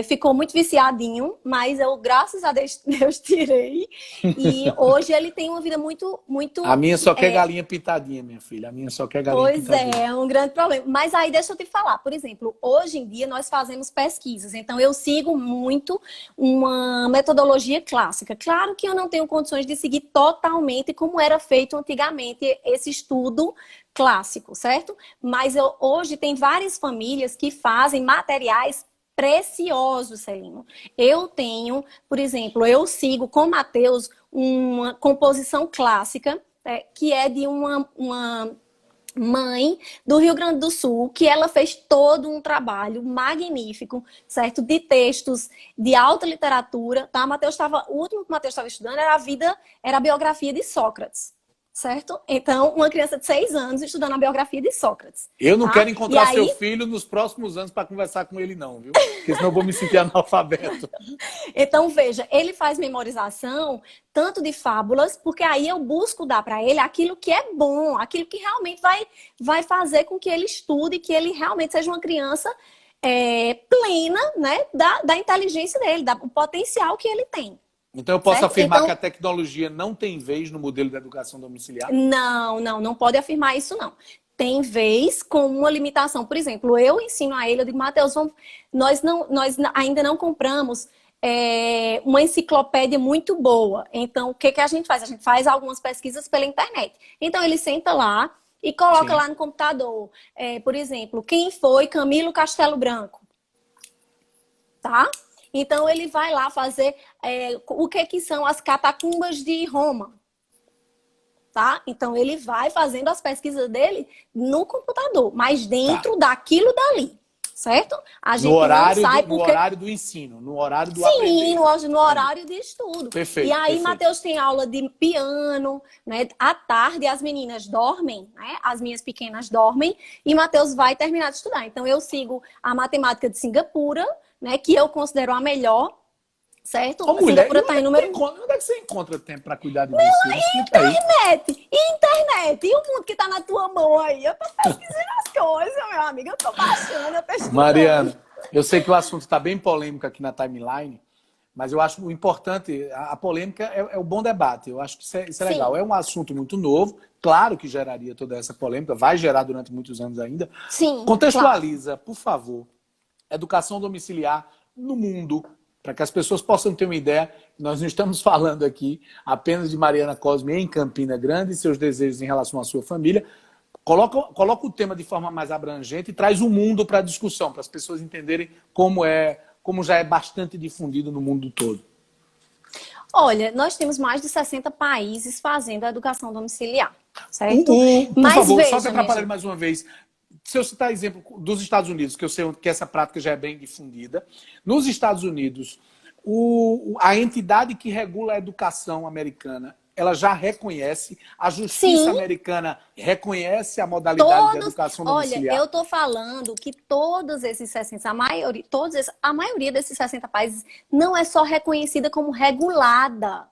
ficou muito viciadinho. Mas eu, graças a Deus, tirei. E hoje ele tem uma vida muito... A minha só quer galinha pitadinha, minha filha. A minha só quer galinha pitadinha. Pois é um grande problema. Mas aí, deixa eu te falar. Por exemplo, hoje em dia, nós fazemos pesquisas. Então, eu sigo muito uma metodologia clássica. Claro que eu não tenho condições de seguir totalmente como era feito antigamente esse estudo clássico, certo? Mas hoje tem várias famílias que fazem materiais preciosos, Celino. Eu tenho, por exemplo, eu sigo com Matheus uma composição clássica, que é de uma mãe do Rio Grande do Sul, que ela fez todo um trabalho magnífico, certo? De textos de alta literatura, tá? O último que o Matheus estava estudando era a biografia de Sócrates, certo? Então, uma criança de 6 anos estudando a biografia de Sócrates. Eu não quero encontrar seu filho nos próximos anos para conversar com ele não, viu? Porque senão eu vou me sentir analfabeto. Então, veja, ele faz memorização tanto de fábulas, porque aí eu busco dar para ele aquilo que é bom, aquilo que realmente vai fazer com que ele estude, que ele realmente seja uma criança plena, né, da inteligência dele, do potencial que ele tem. Então eu posso afirmar que a tecnologia não tem vez no modelo de educação domiciliar? Não pode afirmar isso não. Tem vez com uma limitação. Por exemplo, eu ensino a ele, eu digo, Matheus, nós ainda não compramos uma enciclopédia muito boa. Então, o que a gente faz? A gente faz algumas pesquisas pela internet. Então, ele senta lá e coloca lá no computador, por exemplo, quem foi Camilo Castelo Branco? Tá? Então, ele vai lá fazer o que são as catacumbas de Roma. Tá? Então, ele vai fazendo as pesquisas dele no computador, mas dentro daquilo dali. Certo? A gente no horário do ensino, no horário do aprender. Sim, no horário de estudo. Perfeito. E aí, Matheus tem aula de piano, né? À tarde, as meninas dormem, né? As minhas pequenas dormem, e Matheus vai terminar de estudar. Então, eu sigo a matemática de Singapura, né? Que eu considero a melhor, certo? Ô, mulher, Singapura tá em número... Onde é que você encontra tempo para cuidar de você? Internet! E o mundo que tá na tua mão aí? Eu tô pesquisando as coisas, meu amigo. Eu tô baixando, eu tô estudando. Mariana, eu sei que o assunto está bem polêmico aqui na timeline, Mas eu acho o importante, a polêmica é o bom debate. Eu acho que isso é Sim. legal. É um assunto muito novo, claro que geraria toda essa polêmica, vai gerar durante muitos anos ainda. Sim, claro. Contextualiza, por favor, educação domiciliar no mundo, para que as pessoas possam ter uma ideia. Nós não estamos falando aqui apenas de Mariana Cosme em Campina Grande e seus desejos em relação à sua família. Coloca o tema de forma mais abrangente e traz o mundo para a discussão, para as pessoas entenderem como já é bastante difundido no mundo todo. Olha, nós temos mais de 60 países fazendo a educação domiciliar, certo? Por Mas favor, veja, só te minha atrapalhando gente, mais uma vez. Se eu citar exemplo dos Estados Unidos, que eu sei que essa prática já é bem difundida, nos Estados Unidos, a entidade que regula a educação americana, ela já reconhece, a justiça sim, americana reconhece a modalidade de educação olha, domiciliar. eu tô falando que todos esses 60, a maioria desses 60 países não é só reconhecida como regulada,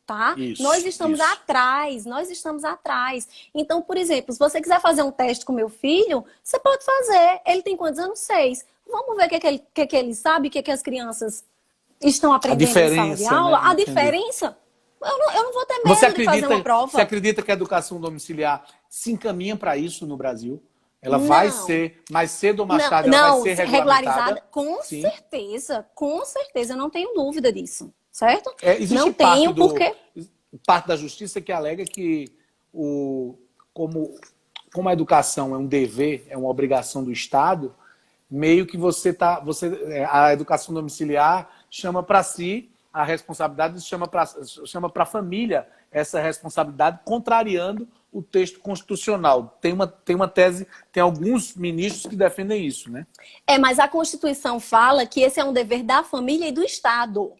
tá? Isso, nós estamos isso. atrás, nós estamos atrás. Então, por exemplo, se você quiser fazer um teste com meu filho, você pode fazer. Ele tem quantos anos? 6. Vamos ver o que ele sabe, o que as crianças estão aprendendo em sala de aula. Né? A diferença... Eu não vou ter medo de fazer uma prova. Você acredita que a educação domiciliar se encaminha para isso no Brasil? Ela Não. vai ser, mais cedo ou mais tarde, ela vai ser regulamentada? Com Sim. certeza, eu não tenho dúvida disso, certo? Existe não tenho, porque... parte da justiça que alega que como a educação é um dever, é uma obrigação do Estado, meio que a educação domiciliar chama para si a responsabilidade, chama para a família essa responsabilidade, contrariando o texto constitucional. Tem uma tese, tem alguns ministros que defendem isso, né? Mas a Constituição fala que esse é um dever da família e do Estado,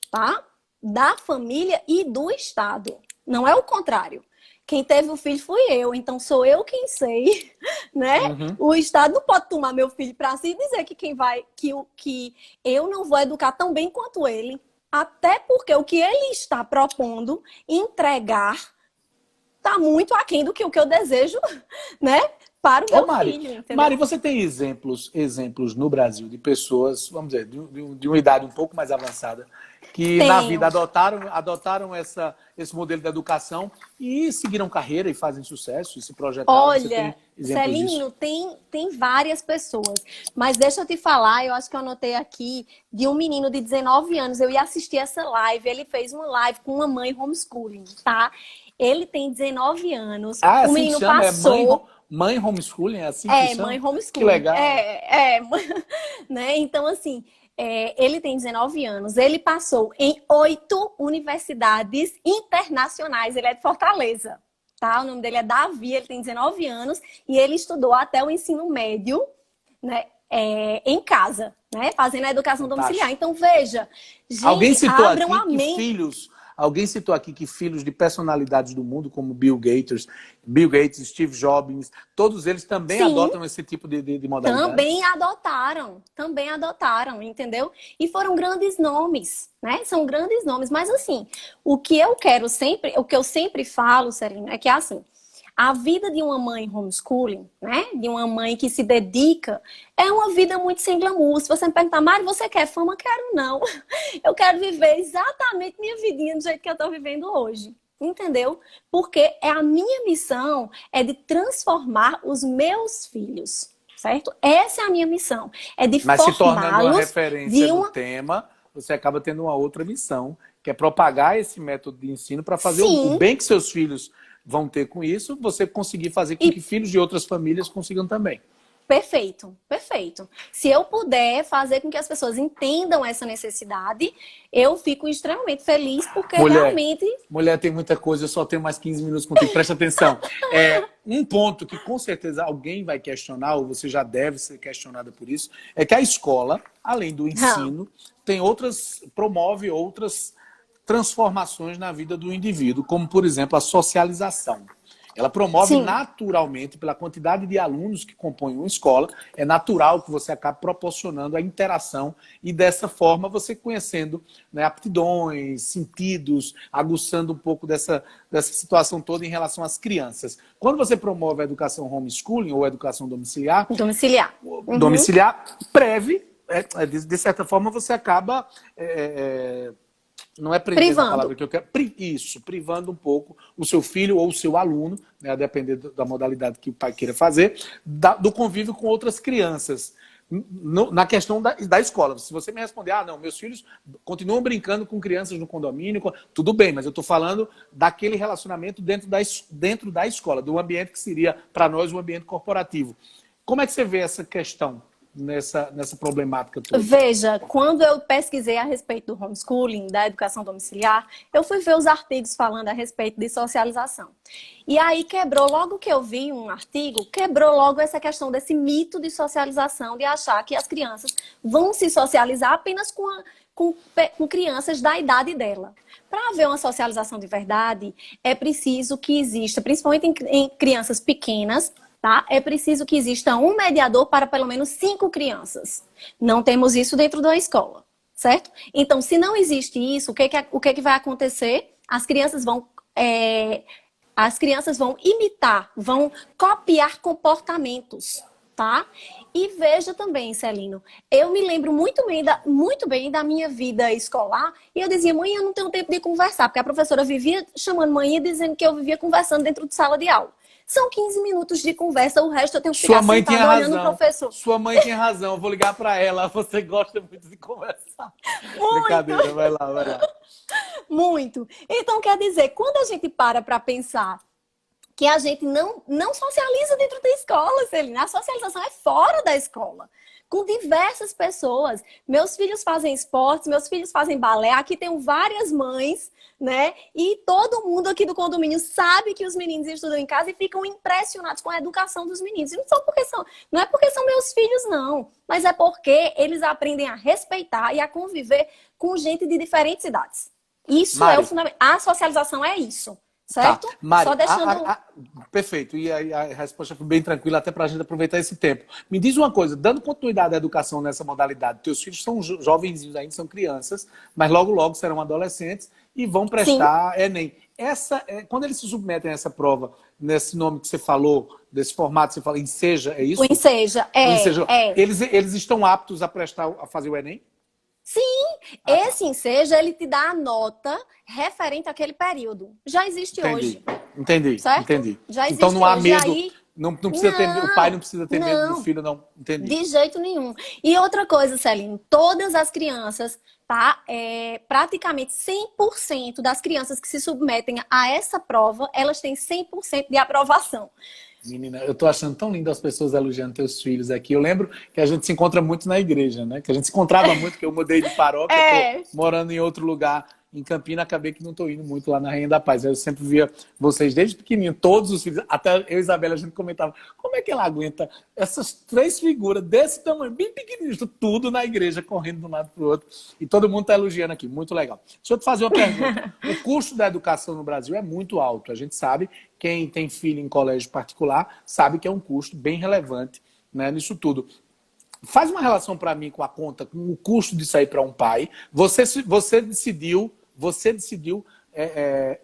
tá? Da família e do Estado. Não é o contrário. Quem teve o filho fui eu, então sou eu quem sei, né? Uhum. O Estado não pode tomar meu filho para si e dizer que eu não vou educar tão bem quanto ele. Até porque o que ele está propondo entregar está muito aquém do que o que eu desejo, né? Para o meu filho. Entendeu? Mari, você tem exemplos no Brasil de pessoas, vamos dizer, de uma idade um pouco mais avançada, que na vida adotaram esse modelo de educação e seguiram carreira e fazem sucesso e se projetaram? Olha, Celinho, tem várias pessoas. Mas deixa eu te falar, eu acho que eu anotei aqui de um menino de 19 anos. Eu ia assistir essa live, ele fez uma live com uma mãe homeschooling, tá? Ele tem 19 anos. O menino passou... Mãe homeschooling, é assim que chama? Mãe homeschooling. Que legal. Né? Então, assim, ele tem 19 anos. Ele passou em 8 universidades internacionais. Ele é de Fortaleza, tá? O nome dele é Davi, ele tem 19 anos. E ele estudou até o ensino médio, né? Em casa, né? Fazendo a educação domiciliar. Então, veja, gente, abram a mente. Alguém citou aqui que filhos de personalidades do mundo, como Bill Gates, Steve Jobs, todos eles também adotam esse tipo de modalidade? Também adotaram, entendeu? E foram grandes nomes, né? São grandes nomes. Mas assim, o que eu sempre falo, Celina, é que assim, a vida de uma mãe homeschooling, né? De uma mãe que se dedica, é uma vida muito sem glamour. Se você me perguntar, Mari, você quer fama? Quero não. Eu quero viver exatamente minha vidinha do jeito que eu estou vivendo hoje. Entendeu? Porque a minha missão é de transformar os meus filhos, certo? Essa é a minha missão. É de formá-los. Mas se tornando uma referência no tema, você acaba tendo uma outra missão, que é propagar esse método de ensino para fazer o bem que seus filhos vão ter com isso, você conseguir fazer com que filhos de outras famílias consigam também. Perfeito, perfeito. Se eu puder fazer com que as pessoas entendam essa necessidade, eu fico extremamente feliz, porque realmente... Mulher, tem muita coisa, eu só tenho mais 15 minutos contigo, presta atenção. Um ponto que com certeza alguém vai questionar, ou você já deve ser questionada por isso, é que a escola, além do ensino, promove outras transformações na vida do indivíduo, como, por exemplo, a socialização. Ela promove naturalmente, pela quantidade de alunos que compõem uma escola, é natural que você acabe proporcionando a interação e dessa forma você conhecendo, né, aptidões, sentidos, aguçando um pouco dessa situação toda em relação às crianças. Quando você promove a educação homeschooling ou a educação domiciliar, domiciliar de certa forma, você acaba... não é prendendo a palavra que eu quero. Isso, privando um pouco o seu filho ou o seu aluno, né, a depender da modalidade que o pai queira fazer, do convívio com outras crianças. Na questão da escola. Se você me responder, não, meus filhos continuam brincando com crianças no condomínio, tudo bem, mas eu estou falando daquele relacionamento dentro da escola, do ambiente que seria, para nós, um ambiente corporativo. Como é que você vê essa questão nessa problemática toda? Veja, quando eu pesquisei a respeito do homeschooling, da educação domiciliar, eu fui ver os artigos falando a respeito de socialização. E aí quebrou, logo que eu vi um artigo, quebrou logo essa questão desse mito de socialização, de achar que as crianças vão se socializar apenas com crianças da idade dela. Para haver uma socialização de verdade, é preciso que exista, principalmente em crianças pequenas, tá? É preciso que exista um mediador para pelo menos 5 crianças. Não temos isso dentro da escola, certo? Então, se não existe isso, o que vai acontecer? As crianças vão imitar, vão copiar comportamentos, tá? E veja também, Celino, eu me lembro muito bem da minha vida escolar e eu dizia, mãe, eu não tenho tempo de conversar, porque a professora vivia chamando mãe e dizendo que eu vivia conversando dentro de sala de aula. São 15 minutos de conversa, o resto eu tenho que ficar sentada olhando o professor. Sua mãe tem razão, eu vou ligar para ela, você gosta muito de conversar. Muito. Brincadeira, vai lá. Muito. Então, quer dizer, quando a gente para pensar que a gente não socializa dentro da escola, Celina, a socialização é fora da escola, com diversas pessoas. Meus filhos fazem esportes, meus filhos fazem balé, aqui tenho várias mães, né? E todo mundo aqui do condomínio sabe que os meninos estudam em casa e ficam impressionados com a educação dos meninos. E não é porque são meus filhos, não. Mas é porque eles aprendem a respeitar e a conviver com gente de diferentes idades. Isso Mari, é o fundamental. A socialização é isso. Certo? Tá. Mari, só deixando... perfeito. E a resposta foi bem tranquila, até para a gente aproveitar esse tempo. Me diz uma coisa, dando continuidade à educação nessa modalidade, teus filhos são jovenzinhos ainda, são crianças, mas logo serão adolescentes e vão prestar Sim. Enem. Quando eles se submetem a essa prova, nesse nome que você falou, desse formato que você fala, Enseja, é isso? O Enseja, Eles estão aptos a fazer o Enem? Sim, esse Enseja, ele te dá a nota referente àquele período. Já existe hoje. Entendi. Já existe então não há hoje. medo, aí... não precisa ter, o pai não precisa ter medo do filho, não. Entendi. De jeito nenhum. E outra coisa, Celino, todas as crianças, tá? Praticamente 100% das crianças que se submetem a essa prova, elas têm 100% de aprovação. Menina, eu tô achando tão lindo as pessoas elogiando teus filhos aqui. Eu lembro que a gente se encontra muito na igreja, né? Que a gente se encontrava muito, porque eu mudei de paróquia, tô morando em outro lugar. Em Campina, acabei que não tô indo muito lá na Rainha da Paz. Eu sempre via vocês desde pequenininho, todos os filhos. Até eu e Isabela, a gente comentava, como é que ela aguenta essas 3 figuras desse tamanho, bem pequenininhos, tudo na igreja, correndo de um lado pro outro. E todo mundo tá elogiando aqui, muito legal. Deixa eu te fazer uma pergunta. O custo da educação no Brasil é muito alto. A gente sabe, quem tem filho em colégio particular, sabe que é um custo bem relevante, né, nisso tudo. Faz uma relação para mim com a conta, com o custo de sair para um pai. Você decidiu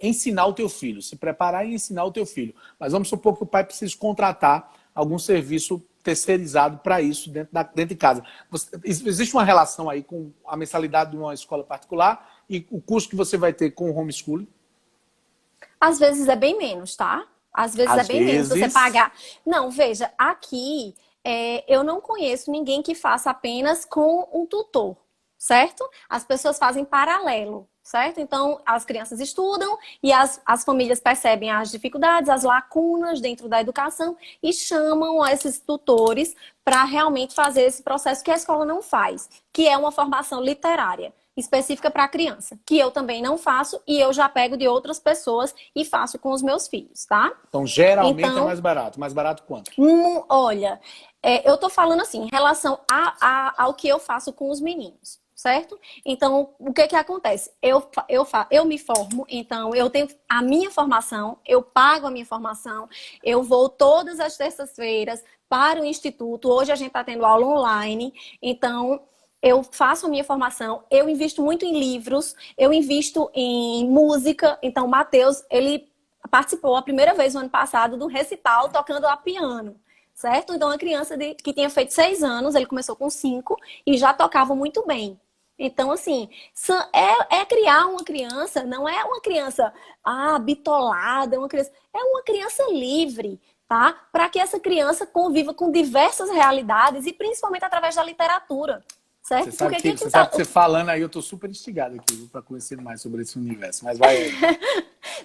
ensinar o teu filho, se preparar e ensinar o teu filho. Mas vamos supor que o pai precise contratar algum serviço terceirizado para isso dentro de casa. Existe uma relação aí com a mensalidade de uma escola particular e o custo que você vai ter com o homeschooling? Às vezes é bem menos, tá? Às vezes menos você pagar. Não, veja, aqui... eu não conheço ninguém que faça apenas com um tutor, certo? As pessoas fazem paralelo, certo? Então, as crianças estudam e as famílias percebem as dificuldades, as lacunas dentro da educação e chamam esses tutores para realmente fazer esse processo que a escola não faz, que é uma formação literária específica para a criança, que eu também não faço e eu já pego de outras pessoas e faço com os meus filhos, tá? Então, geralmente é mais barato. Mais barato quanto? Olha, eu tô falando assim, em relação ao que eu faço com os meninos, certo? Então, o que acontece? Eu me formo, então eu tenho a minha formação, eu pago a minha formação, eu vou todas as terças-feiras para o instituto, hoje a gente está tendo aula online, então... eu faço a minha formação, eu invisto muito em livros, eu invisto em música. Então, o Matheus, ele participou a primeira vez no ano passado do recital tocando a piano, certo? Então, uma criança que tinha feito 6 anos, ele começou com 5 e já tocava muito bem. Então, assim, é criar uma criança, não é uma criança bitolada, é uma criança livre, tá? Para que essa criança conviva com diversas realidades e principalmente através da literatura, certo? Você sabe que você falando aí, eu tô super instigado aqui para conhecer mais sobre esse universo, mas vai aí.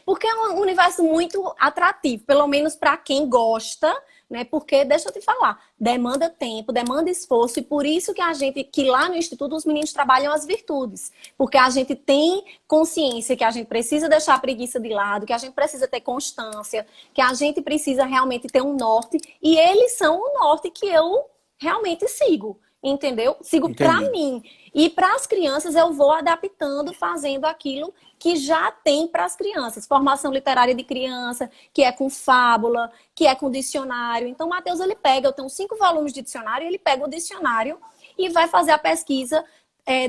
Porque é um universo muito atrativo, pelo menos para quem gosta, né? Porque, deixa eu te falar, demanda tempo, demanda esforço, e por isso que lá no Instituto os meninos trabalham as virtudes. Porque a gente tem consciência que a gente precisa deixar a preguiça de lado, que a gente precisa ter constância, que a gente precisa realmente ter um norte, e eles são o norte que eu realmente sigo. Entendeu? Sigo para mim. E para as crianças eu vou adaptando, fazendo aquilo que já tem para as crianças. Formação literária de criança, que é com fábula, que é com dicionário. Então, o Matheus, eu tenho 5 volumes de dicionário, ele pega o dicionário e vai fazer a pesquisa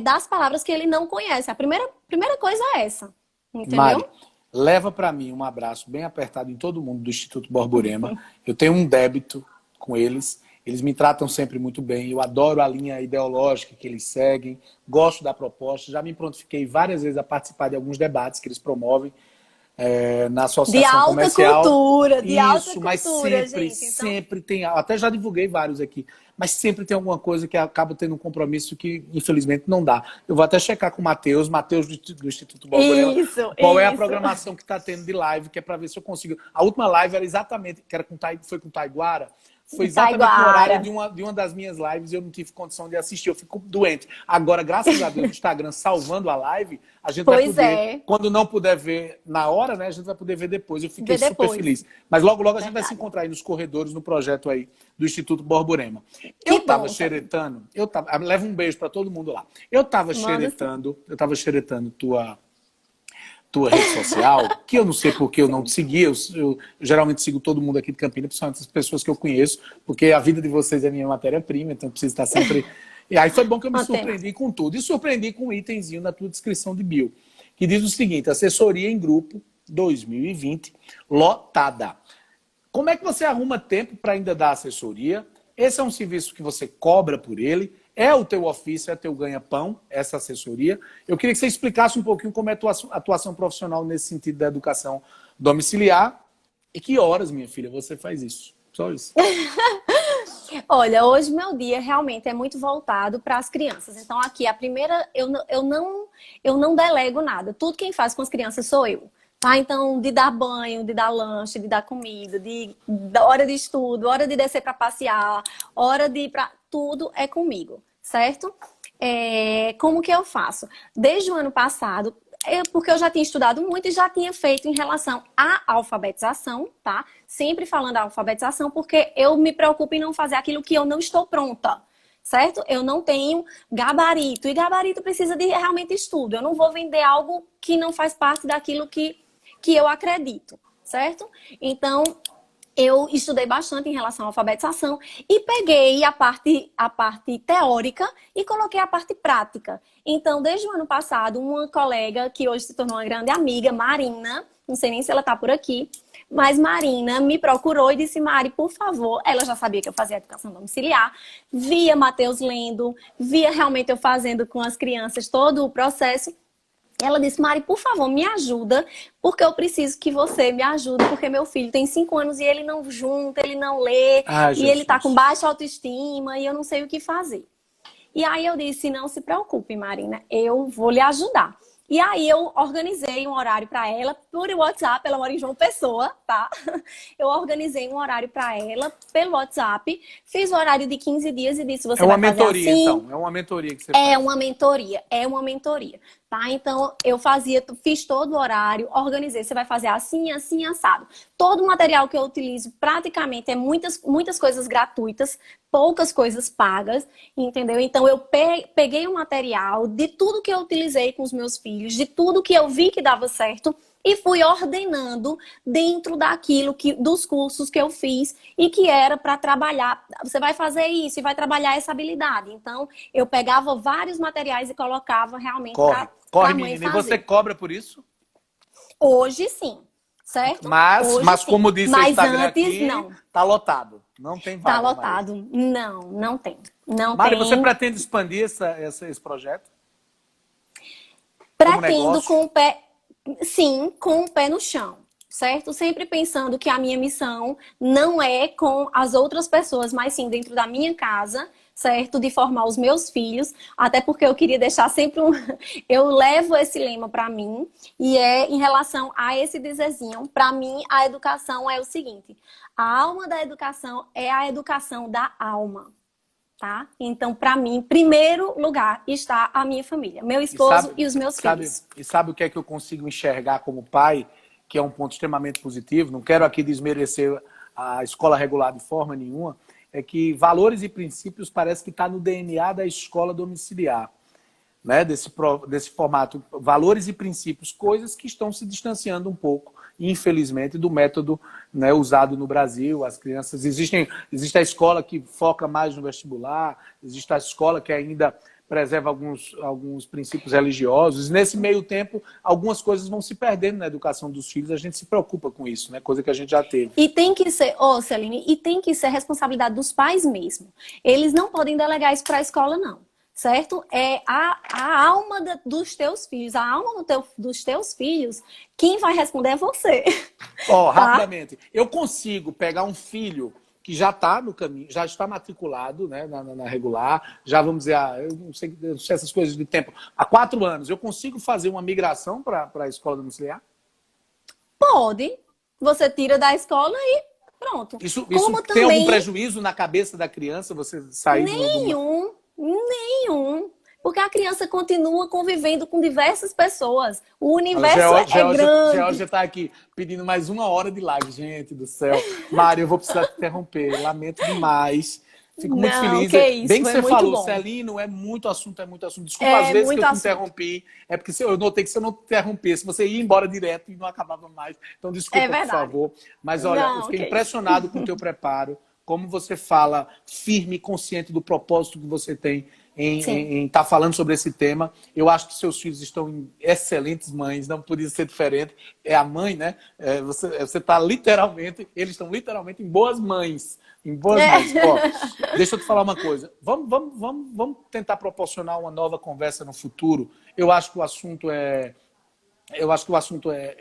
das palavras que ele não conhece. A primeira coisa é essa. Entendeu? Mari, leva para mim um abraço bem apertado em todo mundo do Instituto Borborema. Eu tenho um débito com eles. Eles me tratam sempre muito bem, eu adoro a linha ideológica que eles seguem, gosto da proposta, já me prontifiquei várias vezes a participar de alguns debates que eles promovem na associação comercial. De alta cultura, mas sempre tem, até já divulguei vários aqui, mas sempre tem alguma coisa que acaba tendo um compromisso que infelizmente não dá. Eu vou até checar com o Matheus do Instituto Borborema, qual é a programação que está tendo de live, que é para ver se eu consigo. A última live era exatamente, foi com o Taiguara. Foi exatamente no horário de uma das minhas lives e eu não tive condição de assistir, eu fico doente. Agora, graças a Deus, o Instagram salvando a live, a gente vai poder, quando não puder ver na hora, né, a gente vai poder ver depois. Eu fiquei super feliz. Mas logo, logo a gente vai se encontrar aí nos corredores, no projeto aí do Instituto Borborema. Eu tava xeretando, leva um beijo para todo mundo lá. Eu tava xeretando tua rede social, que eu não sei porque eu não te segui, eu geralmente sigo todo mundo aqui de Campinas, principalmente as pessoas que eu conheço, porque a vida de vocês é minha matéria-prima, então eu preciso estar sempre... E aí foi bom que eu me surpreendi com tudo, e surpreendi com um itemzinho na tua descrição de bio, que diz o seguinte: assessoria em grupo 2020, lotada. Como é que você arruma tempo para ainda dar assessoria? Esse é um serviço que você cobra por ele? É o teu ofício, é teu ganha-pão, essa assessoria. Eu queria que você explicasse um pouquinho como é a tua atuação profissional nesse sentido da educação domiciliar e que horas, minha filha, você faz isso. Só isso. Olha, hoje meu dia realmente é muito voltado para as crianças. Então aqui, a primeira, eu não delego nada. Tudo quem faz com as crianças sou eu. Tá? Então, de dar banho, de dar lanche, de dar comida, da hora de estudo, hora de descer para passear, hora de ir para... Tudo é comigo, certo? Como que eu faço? Desde o ano passado, porque eu já tinha estudado muito e já tinha feito em relação à alfabetização, tá? Sempre falando da alfabetização, porque eu me preocupo em não fazer aquilo que eu não estou pronta, certo? Eu não tenho gabarito, e gabarito precisa de realmente estudo. Eu não vou vender algo que não faz parte daquilo que eu acredito, certo? Então, eu estudei bastante em relação à alfabetização e peguei a parte teórica e coloquei a parte prática. Então, desde o ano passado, uma colega que hoje se tornou uma grande amiga, Marina, não sei nem se ela está por aqui, mas Marina me procurou e disse: Mari, por favor, ela já sabia que eu fazia educação domiciliar, via Matheus lendo, via realmente eu fazendo com as crianças todo o processo. Ela disse: Mari, por favor, me ajuda, porque eu preciso que você me ajude, porque meu filho tem 5 anos e ele não junta, ele não lê, e ele tá com baixa autoestima e eu não sei o que fazer. E aí eu disse: não se preocupe, Marina, eu vou lhe ajudar. E aí eu organizei um horário para ela por WhatsApp, ela mora em João Pessoa, tá? Eu organizei um horário para ela pelo WhatsApp, fiz o horário de 15 dias e disse: você vai fazer assim. É uma mentoria, então? É uma mentoria que você faz? É uma mentoria, tá? Então eu fiz todo o horário, organizei, você vai fazer assim, assim, assado. Todo o material que eu utilizo praticamente é muitas coisas gratuitas, poucas coisas pagas, entendeu? Então eu peguei o material de tudo que eu utilizei com os meus filhos, de tudo que eu vi que dava certo e fui ordenando dentro dos cursos que eu fiz e que era para trabalhar. Você vai fazer isso e vai trabalhar essa habilidade. Então eu pegava vários materiais e colocava realmente Corre, menina. E você cobra por isso? Hoje sim, certo? Mas como disse o Instagram antes, aqui, não. tá lotado. Não tem Tá vaga lotado. Não, não tem. Não Mari, tem. você pretende expandir esse projeto? Como Pretendo negócio? com o pé, sim, com o pé no chão, certo? Sempre pensando que a minha missão não é com as outras pessoas, mas sim dentro da minha casa, certo? De formar os meus filhos, até porque eu queria deixar sempre um. Eu levo esse lema para mim, e é em relação a esse dizerzinho. Para mim, a educação é o seguinte: a alma da educação é a educação da alma. Tá? Então, para mim, em primeiro lugar está a minha família, meu esposo e os meus filhos. E sabe o que é que eu consigo enxergar como pai, que é um ponto extremamente positivo? Não quero aqui desmerecer a escola regular de forma nenhuma, é que valores e princípios parece que está no DNA da escola domiciliar, né? Desse formato, valores e princípios, coisas que estão se distanciando um pouco, infelizmente, do método, né, usado no Brasil. As crianças existe a escola que foca mais no vestibular, existe a escola que ainda preserva alguns princípios religiosos. Nesse meio tempo, algumas coisas vão se perdendo na educação dos filhos. A gente se preocupa com isso, né? Coisa que a gente já teve. E tem que ser, Celine, e tem que ser responsabilidade dos pais mesmo. Eles não podem delegar isso para a escola, não. Certo? É a alma dos teus filhos, a alma dos teus filhos, quem vai responder é você. Ó, Tá? rapidamente, eu consigo pegar um filho que já está no caminho, já está matriculado, né, na regular, já vamos dizer, eu não sei essas coisas de tempo, há 4 anos, eu consigo fazer uma migração para a escola domiciliar? Pode. Você tira da escola e pronto. Isso Como tem algum também prejuízo na cabeça da criança, você sair nenhum. Porque a criança continua convivendo com diversas pessoas. O Olha, universo é grande. Georgia está aqui pedindo mais 1 hora de live. Gente do céu. Mário, eu vou precisar te interromper. Lamento demais. Fico muito feliz. Que isso, Bem que você falou, bom. Celino, é muito assunto. Desculpa às vezes que eu te interrompi. É porque eu notei que se eu não te interrompesse, você ia embora direto e não acabava mais. Então, desculpa, por favor. Mas olha, eu fiquei impressionado com o teu preparo. Como você fala firme e consciente do propósito que você tem em estar falando sobre esse tema. Eu acho que seus filhos estão em excelentes mães, não podia ser diferente. É a mãe, né? Você está literalmente, eles estão literalmente em boas mães. Em boas mãos. Ó, deixa eu te falar uma coisa. Vamos tentar proporcionar uma nova conversa no futuro. Eu acho que o assunto é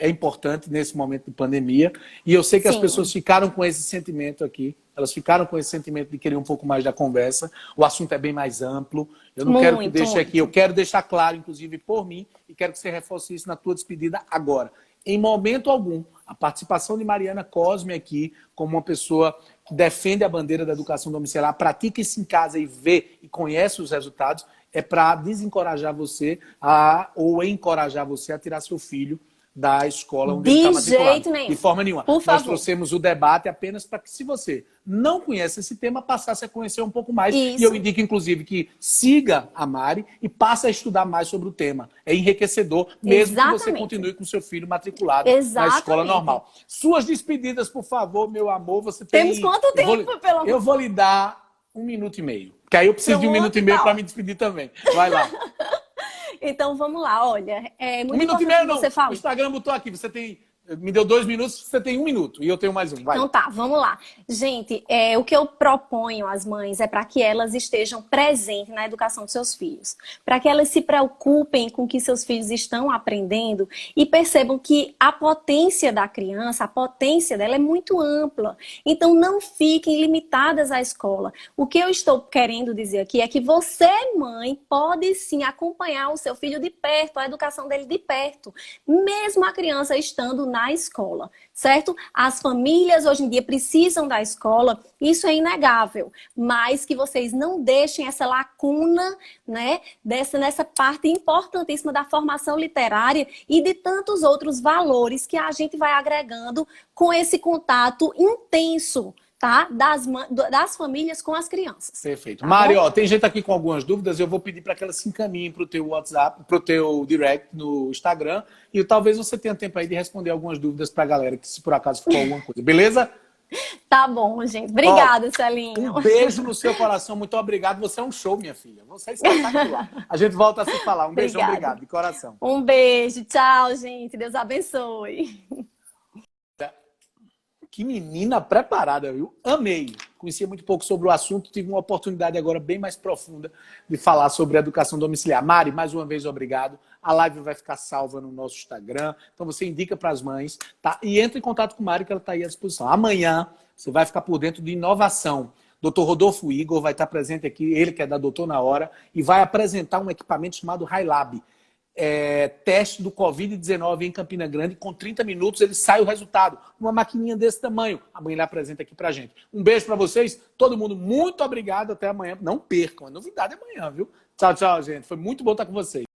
importante nesse momento de pandemia. E eu sei que as pessoas ficaram com esse sentimento aqui. Elas ficaram com esse sentimento de querer um pouco mais da conversa. O assunto é bem mais amplo. Eu não quero que deixe aqui. Eu quero deixar claro, inclusive, por mim, e quero que você reforce isso na tua despedida agora. Em momento algum, a participação de Mariana Cosme aqui, como uma pessoa que defende a bandeira da educação domiciliar, pratica isso em casa e vê e conhece os resultados, é para desencorajar você ou encorajar você a tirar seu filho da escola onde ele está matriculado. De jeito nenhum. De forma nenhuma. Nós trouxemos o debate apenas para que, se você não conhece esse tema, passasse a conhecer um pouco mais. Isso. E eu indico, inclusive, que siga a Mari e passe a estudar mais sobre o tema. É enriquecedor, mesmo que você continue com seu filho matriculado na escola normal. Suas despedidas, por favor, meu amor. Você tem... Temos quanto tempo, pelo amor? Eu vou lhe dar 1 minuto e meio. Porque aí eu preciso de 1 minuto e meio para me despedir também. Vai lá. Então vamos lá, olha. É muito 1 minuto e meio não. Você fala. O Instagram botou aqui. Você tem. Me deu 2 minutos, você tem 1 minuto. E eu tenho mais 1. Vai. Então tá, vamos lá. Gente, o que eu proponho às mães é para que elas estejam presentes na educação dos seus filhos. Para que elas se preocupem com o que seus filhos estão aprendendo e percebam que a potência da criança, a potência dela é muito ampla. Então não fiquem limitadas à escola. O que eu estou querendo dizer aqui é que você, mãe, pode sim acompanhar o seu filho de perto, a educação dele de perto. Mesmo a criança estando na escola, certo? As famílias hoje em dia precisam da escola, isso é inegável, mas que vocês não deixem essa lacuna, né, nessa parte importantíssima da formação literária e de tantos outros valores que a gente vai agregando com esse contato intenso, tá? Das famílias com as crianças. Perfeito. Tá, Mário, ó, tem gente aqui com algumas dúvidas, eu vou pedir para que elas se encaminhem para o teu WhatsApp, para o teu direct no Instagram, e talvez você tenha tempo aí de responder algumas dúvidas para a galera, que se por acaso ficou alguma coisa. Beleza? Tá bom, gente. Obrigada, Celinho. Um beijo no seu coração, muito obrigado. Você é um show, minha filha. Você é espetacular. A gente volta a se falar. Um beijão, obrigado, de coração. Um beijo, tchau, gente. Deus abençoe. Que menina preparada, viu? Amei. conhecia muito pouco sobre o assunto, tive uma oportunidade agora bem mais profunda de falar sobre a educação domiciliar. Mari, mais uma vez, obrigado. A live vai ficar salva no nosso Instagram, então você indica para as mães, tá? E entre em contato com a Mari, que ela está aí à disposição. Amanhã você vai ficar por dentro de inovação. Dr. Rodolfo Igor vai estar presente aqui, ele que é da Doutor na Hora, e vai apresentar um equipamento chamado HiLab. Teste do Covid-19 em Campina Grande, com 30 minutos ele sai o resultado. Uma maquininha desse tamanho. Amanhã ele apresenta aqui pra gente. Um beijo para vocês, todo mundo, muito obrigado, até amanhã. Não percam, é novidade amanhã, viu? Tchau, tchau, gente. Foi muito bom estar com vocês.